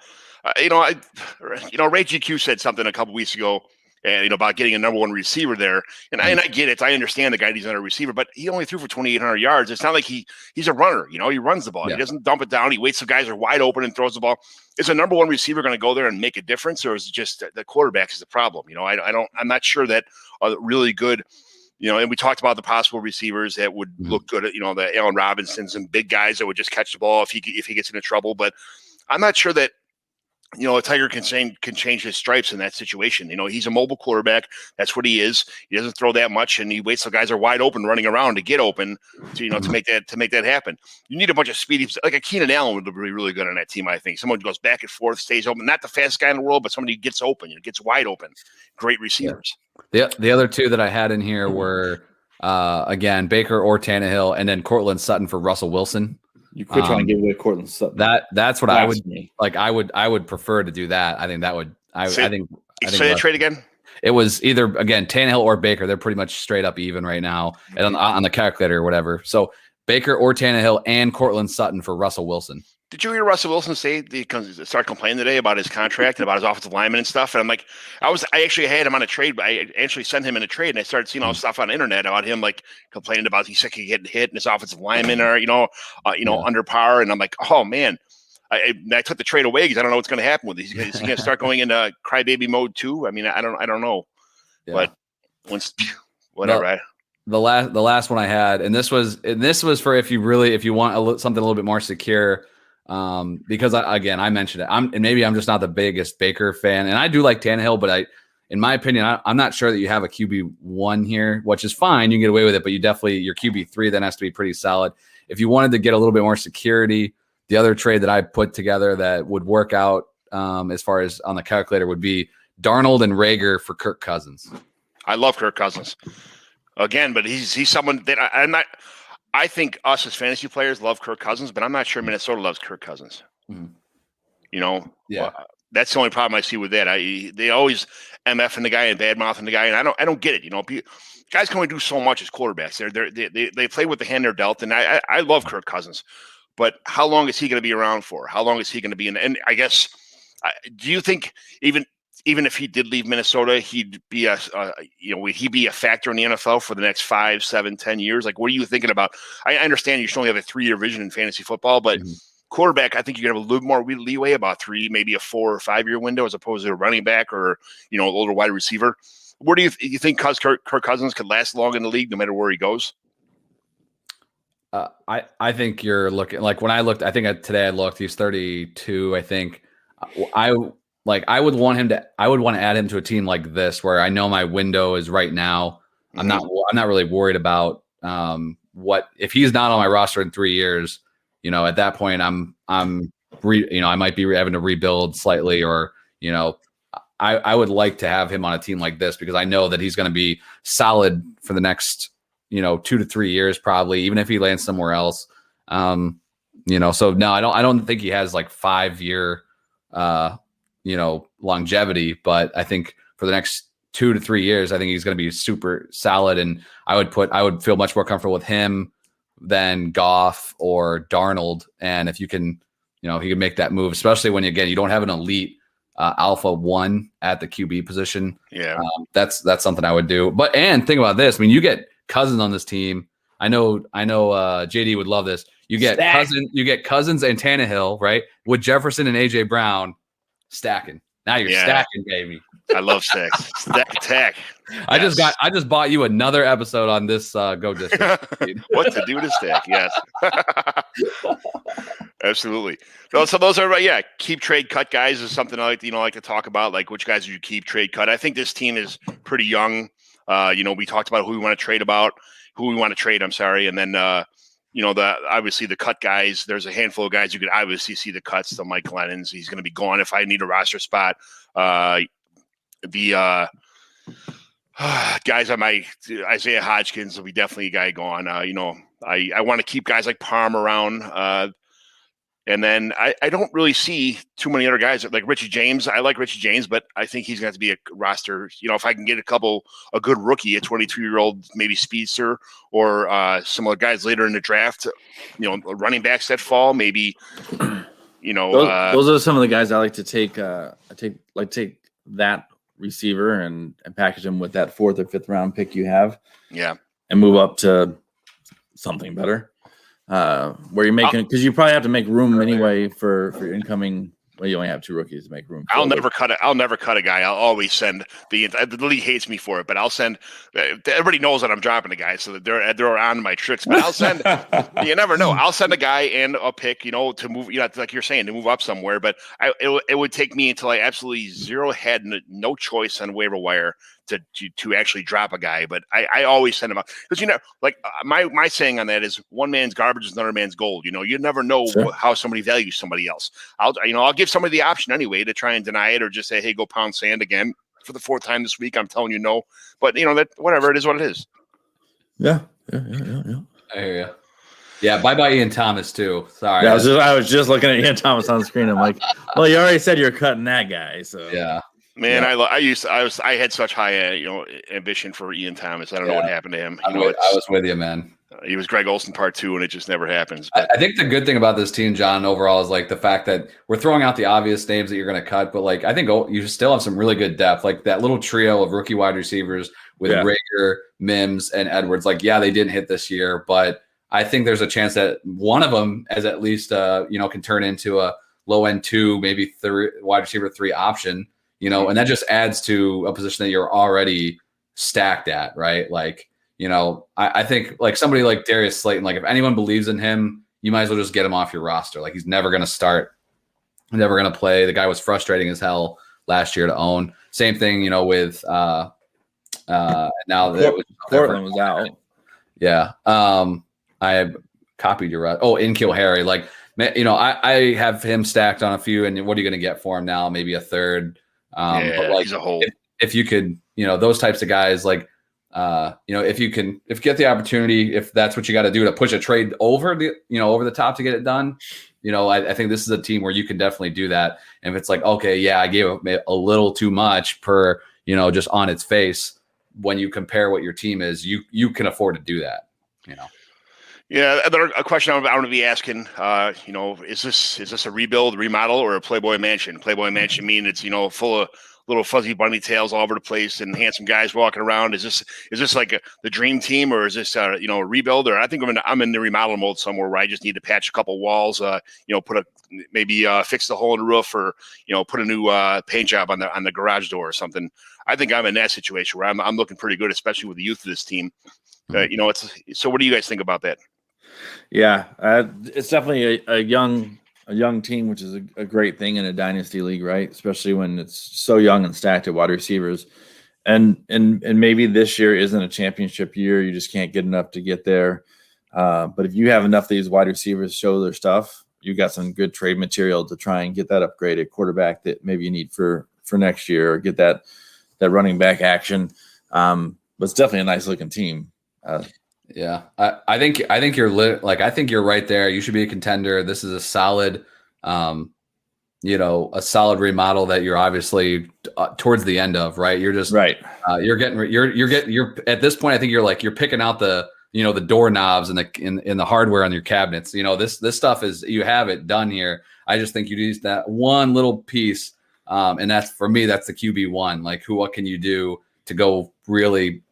S2: Ray GQ said something a couple weeks ago, and about getting a number 1 receiver there, and I get it. I understand the guy he's not a receiver, but he only threw for 2,800 yards. It's not like he's a runner. He runs the ball. Yeah. He doesn't dump it down. He waits till guys are wide open and throws the ball. Is a number 1 receiver going to go there and make a difference, or is it just the quarterback is the problem? I'm not sure that really good. And we talked about the possible receivers that would look good at the Allen Robinsons and big guys that would just catch the ball if he gets into trouble, but I'm not sure that. A Tiger can change his stripes in that situation. He's a mobile quarterback. That's what he is. He doesn't throw that much, and he waits till guys are wide open, running around to get open to to make that happen. You need a bunch of speedy, like a Keenan Allen would be really good on that team. I think someone goes back and forth, stays open. Not the fastest guy in the world, but somebody who gets open, gets wide open. Great receivers.
S4: Yeah. The other 2 that I had in here were again Baker or Tannehill, and then Cortland Sutton for Russell Wilson.
S5: You quit trying to give away Cortland Sutton.
S4: That's what I would like. I would prefer to do that. I think that would.
S2: Say that trade again.
S4: It was either again Tannehill or Baker. They're pretty much straight up even right now, and on the calculator or whatever. So Baker or Tannehill and Cortland Sutton for Russell Wilson.
S2: Did you hear Russell Wilson start complaining today about his contract and about his offensive lineman and stuff? And I'm like, I actually had him on a trade, but I actually sent him in a trade, and I started seeing all this stuff on the internet about him like complaining about he's sick of getting hit and his offensive linemen are under par. And I'm like, oh man, I took the trade away because I don't know what's going to happen with it. Is he going to start going into crybaby mode too? I mean, I don't know, but whatever.
S4: The last one I had, and this was for if you want something a little bit more secure. Because I mentioned it. And maybe I'm just not the biggest Baker fan, and I do like Tannehill, but in my opinion, I'm not sure that you have a QB1 here, which is fine. You can get away with it, but your QB3 then has to be pretty solid. If you wanted to get a little bit more security, the other trade that I put together that would work out as far as on the calculator would be Darnold and Rager for Kirk Cousins.
S2: I love Kirk Cousins again, but he's someone that I'm not. I think us as fantasy players love Kirk Cousins, but I'm not sure Minnesota loves Kirk Cousins.
S4: Mm-hmm.
S2: That's the only problem I see with that. They always MFing the guy and bad mouthing the guy, and I don't get it. Guys can only do so much as quarterbacks. They play with the hand they're dealt, and I love Kirk Cousins, but how long is he going to be around for? How long is he going to be in? And I guess Do you think even if he did leave Minnesota, he'd be would he be a factor in the NFL for the next 5, 7, 10 years? Like, what are you thinking about? I understand you should only have a 3-year vision in fantasy football, but quarterback, I think you're gonna have a little more leeway, about 3, maybe a 4 or 5 year window, as opposed to a running back or an older wide receiver. Where do you think Kirk Cousins could last long in the league, no matter where he goes?
S4: I think you're looking, like, when I looked, I think today I looked, he's 32. I think I would want to add him to a team like this, where I know my window is right now. I'm not really worried about what if he's not on my roster in 3 years. At that point, I might be having to rebuild slightly, or I would like to have him on a team like this, because I know that he's going to be solid for the next 2 to 3 years, probably, even if he lands somewhere else. So no, I don't think he has like 5-year longevity, but I think for the next 2 to 3 years, I think he's going to be super solid. And I would feel much more comfortable with him than Goff or Darnold. And if you can, he can make that move, especially when, again, you don't have an elite alpha 1 at the QB position.
S2: Yeah.
S4: That's something I would do. And think about this. I mean, you get Cousins on this team. I know JD would love this. You get Cousins and Tannehill, right? With Jefferson and AJ Brown stacking. Now you're stacking, baby.
S2: I love stacks. Stack attack.
S4: Yes. I just bought you another episode on this Go District.
S2: What to do to stack? Yes. Absolutely. So those are keep, trade, cut guys is something I like to talk about. Like, which guys do you keep, trade, cut? I think this team is pretty young. We talked about who we want to trade I'm sorry, and then obviously the cut guys. There's a handful of guys you could obviously see the cuts. The Mike Lennon's, he's going to be gone if I need a roster spot. The guys on my Isaiah Hodgkins will be definitely a guy gone. I want to keep guys like Palm around. And then I don't really see too many other guys like Richie James. I like Richie James, but I think he's going to be a roster. If I can get a good rookie, a 22-year-old, maybe speedster, or similar guys later in the draft, running backs that fall, maybe,
S5: those are some of the guys I like to take. Take that receiver and package him with that 4th or 5th round pick you have.
S2: Yeah.
S5: And move up to something better. Where you're making, because you probably have to make room anyway for your incoming. Well, you only have 2 rookies to make room.
S2: I'll never cut a guy. I'll always send the league hates me for it, but I'll send. Everybody knows that I'm dropping a guy, so that they're on my tricks. But I'll send. You never know. I'll send a guy and a pick, to move. Like you're saying, to move up somewhere. But it would take me until I absolutely zero had no choice on waiver wire to actually drop a guy. But I always send him up, because my saying on that is, one man's garbage is another man's gold. You never know how somebody values somebody else. I'll give somebody the option anyway to try and deny it, or just say, hey, go pound sand again for the 4th time this week. I'm telling you no. But that whatever, it is what it is.
S5: Yeah.
S4: I hear you. Yeah, bye Ian Thomas too. Sorry.
S5: Yeah, I was just looking at Ian Thomas on the screen. I'm like, well, you already said you're cutting that guy, so
S4: yeah.
S2: Man, I had such high ambition for Ian Thomas. I don't know what happened to him.
S4: I was with you, man.
S2: He was Greg Olsen part 2, and it just never happens. But
S4: I think the good thing about this team, John, overall, is like the fact that we're throwing out the obvious names that you're going to cut, but like I think you still have some really good depth. Like that little trio of rookie wide receivers with Rager, Mims, and Edwards. Like, they didn't hit this year, but I think there's a chance that one of them as at least can turn into a low end 2, maybe 3 wide receiver 3 option. And that just adds to a position that you're already stacked at, right? Like, I think like somebody like Darius Slayton, like if anyone believes in him, you might as well just get him off your roster. Like, he's never going to start, never going to play. The guy was frustrating as hell last year to own. Same thing, with now that
S5: Portland was out.
S4: Yeah. I copied your N'Keal Harry. Like, I have him stacked on a few, and what are you going to get for him now? Maybe a 3rd. But like, he's a hole. If you could, those types of guys, like, if you get the opportunity, if that's what you got to do to push a trade over the top to get it done, I think this is a team where you can definitely do that. And if it's like, okay, I gave a little too much per, just on its face, when you compare what your team is, you can afford to do that,
S2: Yeah, a question I'm going to be asking, is this a rebuild, remodel, or a Playboy Mansion? Playboy Mansion mean it's full of little fuzzy bunny tails all over the place and handsome guys walking around. Is this like the dream team, or is this a rebuild? Or I think I'm in the remodel mode somewhere where I just need to patch a couple walls, fix the hole in the roof, or put a new paint job on the garage door or something. I think I'm in that situation where I'm looking pretty good, especially with the youth of this team. So what do you guys think about that?
S5: Yeah, it's definitely a young team, which is a great thing in a dynasty league, right? Especially when it's so young and stacked at wide receivers. And maybe this year isn't a championship year. You just can't get enough to get there. But if you have enough of these wide receivers show their stuff, you got some good trade material to try and get that upgraded quarterback that maybe you need for next year, or get that running back action. But it's definitely a nice looking team.
S4: Yeah, I think you're I think you're right there. You should be a contender. This is a solid, a solid remodel that you're obviously towards the end of, right? You're just
S5: right.
S4: You're at this point. I think you're picking out the doorknobs and the hardware on your cabinets. This stuff is, you have it done here. I just think you use that one little piece, and that's, for me, that's the QB1. Like, what can you do to go really,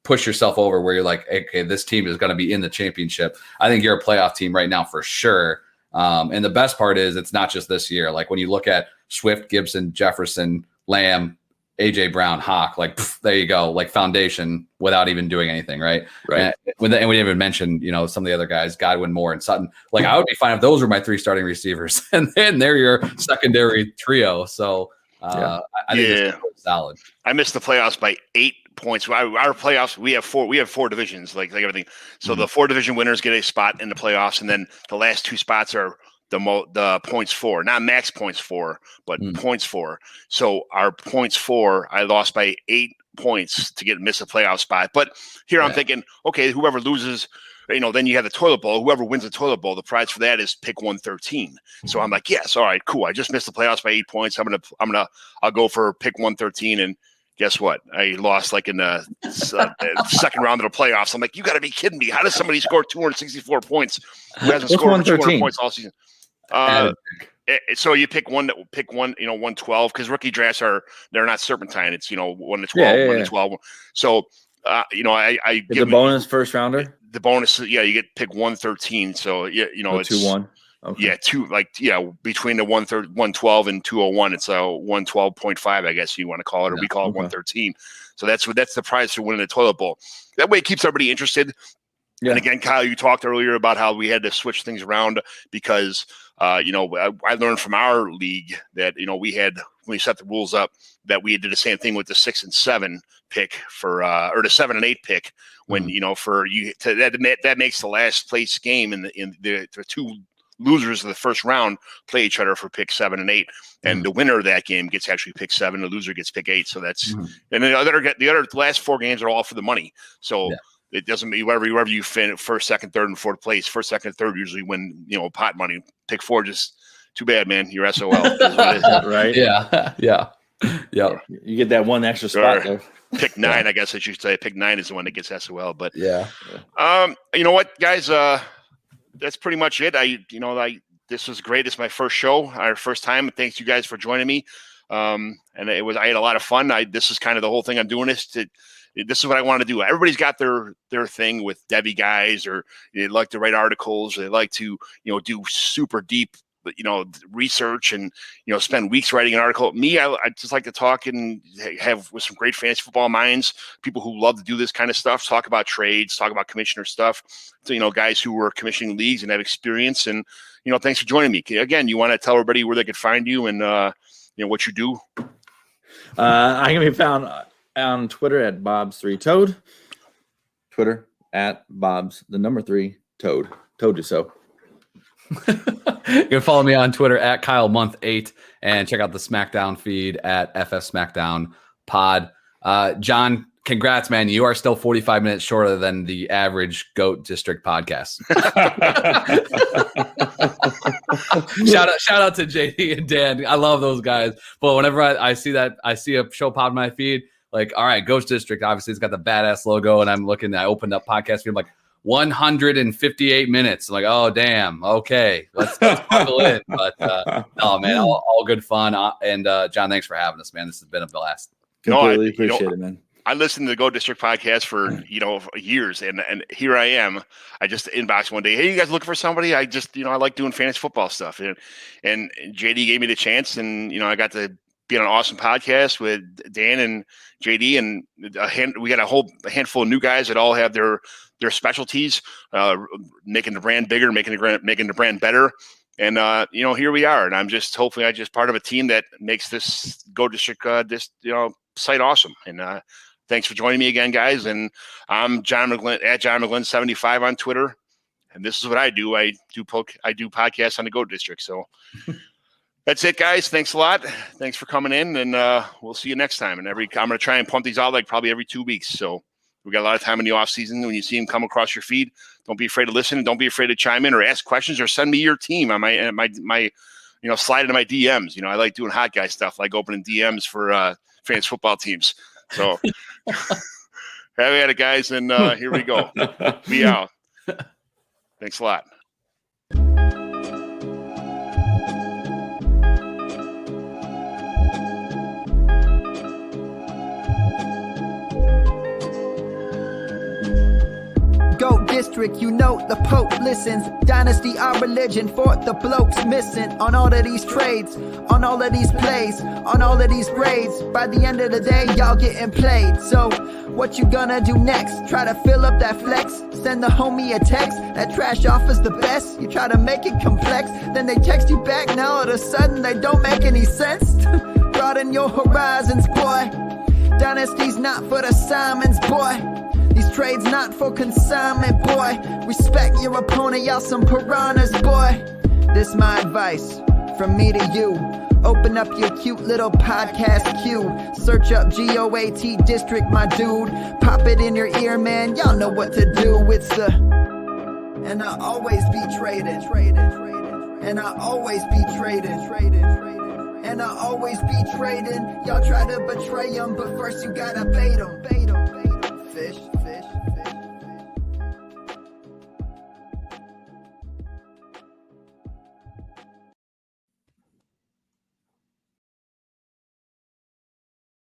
S4: push yourself over where you're like, okay, this team is going to be in the championship. I think you're a playoff team right now for sure. And the best part is it's not just this year. Like when you look at Swift, Gibson, Jefferson, Lamb, AJ Brown, Hawk, there you go, like foundation without even doing anything. Right.
S5: Right.
S4: And we didn't even mention, some of the other guys, Godwin, Moore, and Sutton. Like I would be fine if those were my 3 starting receivers and then they're your secondary trio. So I think it's solid.
S2: I missed the playoffs by 8 points. Our playoffs, we have 4 divisions, like everything. So the 4 division winners get a spot in the playoffs, and then the last 2 spots are the points for, not max points for, but points for. So our points for, I lost by 8 points to miss a playoff spot. But here I'm thinking, okay, whoever loses, then you have the toilet bowl. Whoever wins the toilet bowl, the prize for that is pick 113. So I'm like, yes, all right, cool. I just missed the playoffs by 8 points. I'll go for pick 113. And guess what? I lost in the second round of the playoffs. I'm like, you got to be kidding me. How does somebody score 264 points who hasn't scored 200 points all season? So you pick 112, because rookie drafts they're not serpentine. It's 1 to 12, 1 to 12. So I
S5: give the bonus first rounder.
S2: The bonus, you get pick 113. So it's
S5: 2-1. Okay.
S2: Between the 112 and 201, it's a 112.5, I guess you want to call it, or we call it 113. So that's the prize for winning the toilet bowl. That way it keeps everybody interested. Yeah. And again, Kyle, you talked earlier about how we had to switch things around because I learned from our league that when we set the rules up, that we did the same thing with the 6 and 7 pick or the 7 and 8 pick when that makes the last place game in the 2 losers of the first round play each other for pick 7 and 8, and the winner of that game gets actually pick 7. The loser gets pick 8. So that's and then the last 4 games are all for the money. So it doesn't mean wherever you finish first, second, third, and fourth place. First, second, and third usually win pot money. Pick 4, just too bad, man. You're SOL.
S5: Right?
S4: Yeah.
S5: You get that one extra spot there.
S2: Pick 9, I guess I should say. Pick 9 is the one that gets SOL. But
S4: yeah.
S2: You know what, guys? That's pretty much it. This was great. It's my first show, our first time. Thanks you guys for joining me. And I had a lot of fun. This is kind of the whole thing I'm doing this is what I want to do. Everybody's got their thing with Debbie guys, or they like to write articles. Or they like to, do super deep, research and, spend weeks writing an article. Me, I just like to talk and have with some great fantasy football minds, people who love to do this kind of stuff, talk about trades, talk about commissioner stuff. So, guys who were commissioning leagues and have experience. And, thanks for joining me. Again, you want to tell everybody where they could find you and, what you do?
S5: I can be found on Twitter at Bobs3Toad. Twitter at Bobs, the number 3 Toad. Told you so.
S4: You can follow me on Twitter at KyleMonth8 and check out the SmackDown feed at FF SmackDown Pod. John, congrats, man. You are still 45 minutes shorter than the average GOAT District podcast. Shout out to JD and Dan. I love those guys. But whenever I see a show pop in my feed, like, all right, Ghost District, obviously it's got the badass logo, and I opened up podcast feed. I'm like, 158 minutes. I'm like, oh, damn. Okay, let's buckle in. But no, man, all good fun. And John, thanks for having us, man. This has been a blast.
S5: Completely appreciate it, man.
S2: I listened to the Go District podcast for, years, and here I am. I just inboxed one day, hey, you guys looking for somebody? I just, I like doing fantasy football stuff. And JD gave me the chance, and, I got to be on an awesome podcast with Dan and JD, and we got a handful of new guys that all have their specialties, making the brand bigger, making the brand better. And, here we are. And I'm just hopefully part of a team that makes this Go District, site awesome. And, thanks for joining me again, guys. And I'm John McGlynn at John McGlynn 75 on Twitter. And this is what I do. I do podcasts on the Go District. So that's it, guys. Thanks a lot. Thanks for coming in, and we'll see you next time. And I'm going to try and pump these out probably every 2 weeks. So we got a lot of time in the off season. When you see them come across your feed, don't be afraid to listen. Don't be afraid to chime in or ask questions or send me your team on my slide into my DMs. I like doing hot guy stuff, like opening DMs for fantasy football teams. So have at it, guys, and here we go. Be out. Thanks a lot.
S1: Go District, the Pope listens. Dynasty, our religion, for the blokes missing. On all of these trades, on all of these plays, on all of these grades. By the end of the day, y'all getting played. So, what you gonna do next? Try to fill up that flex? Send the homie a text? That trash offers the best? You try to make it complex, then they text you back. Now all of a sudden, they don't make any sense. Broaden your horizons, boy. Dynasty's not for the Simons, boy. These trades not for consignment, boy. Respect your opponent, y'all some piranhas, boy. This my advice from me to you. Open up your cute little podcast queue. Search up GOAT District, my dude. Pop it in your ear, man. Y'all know what to do. It's the... And I always be traded. And I always be traded. And I always be trading. Y'all try to betray them, but first you gotta bait them. Fish.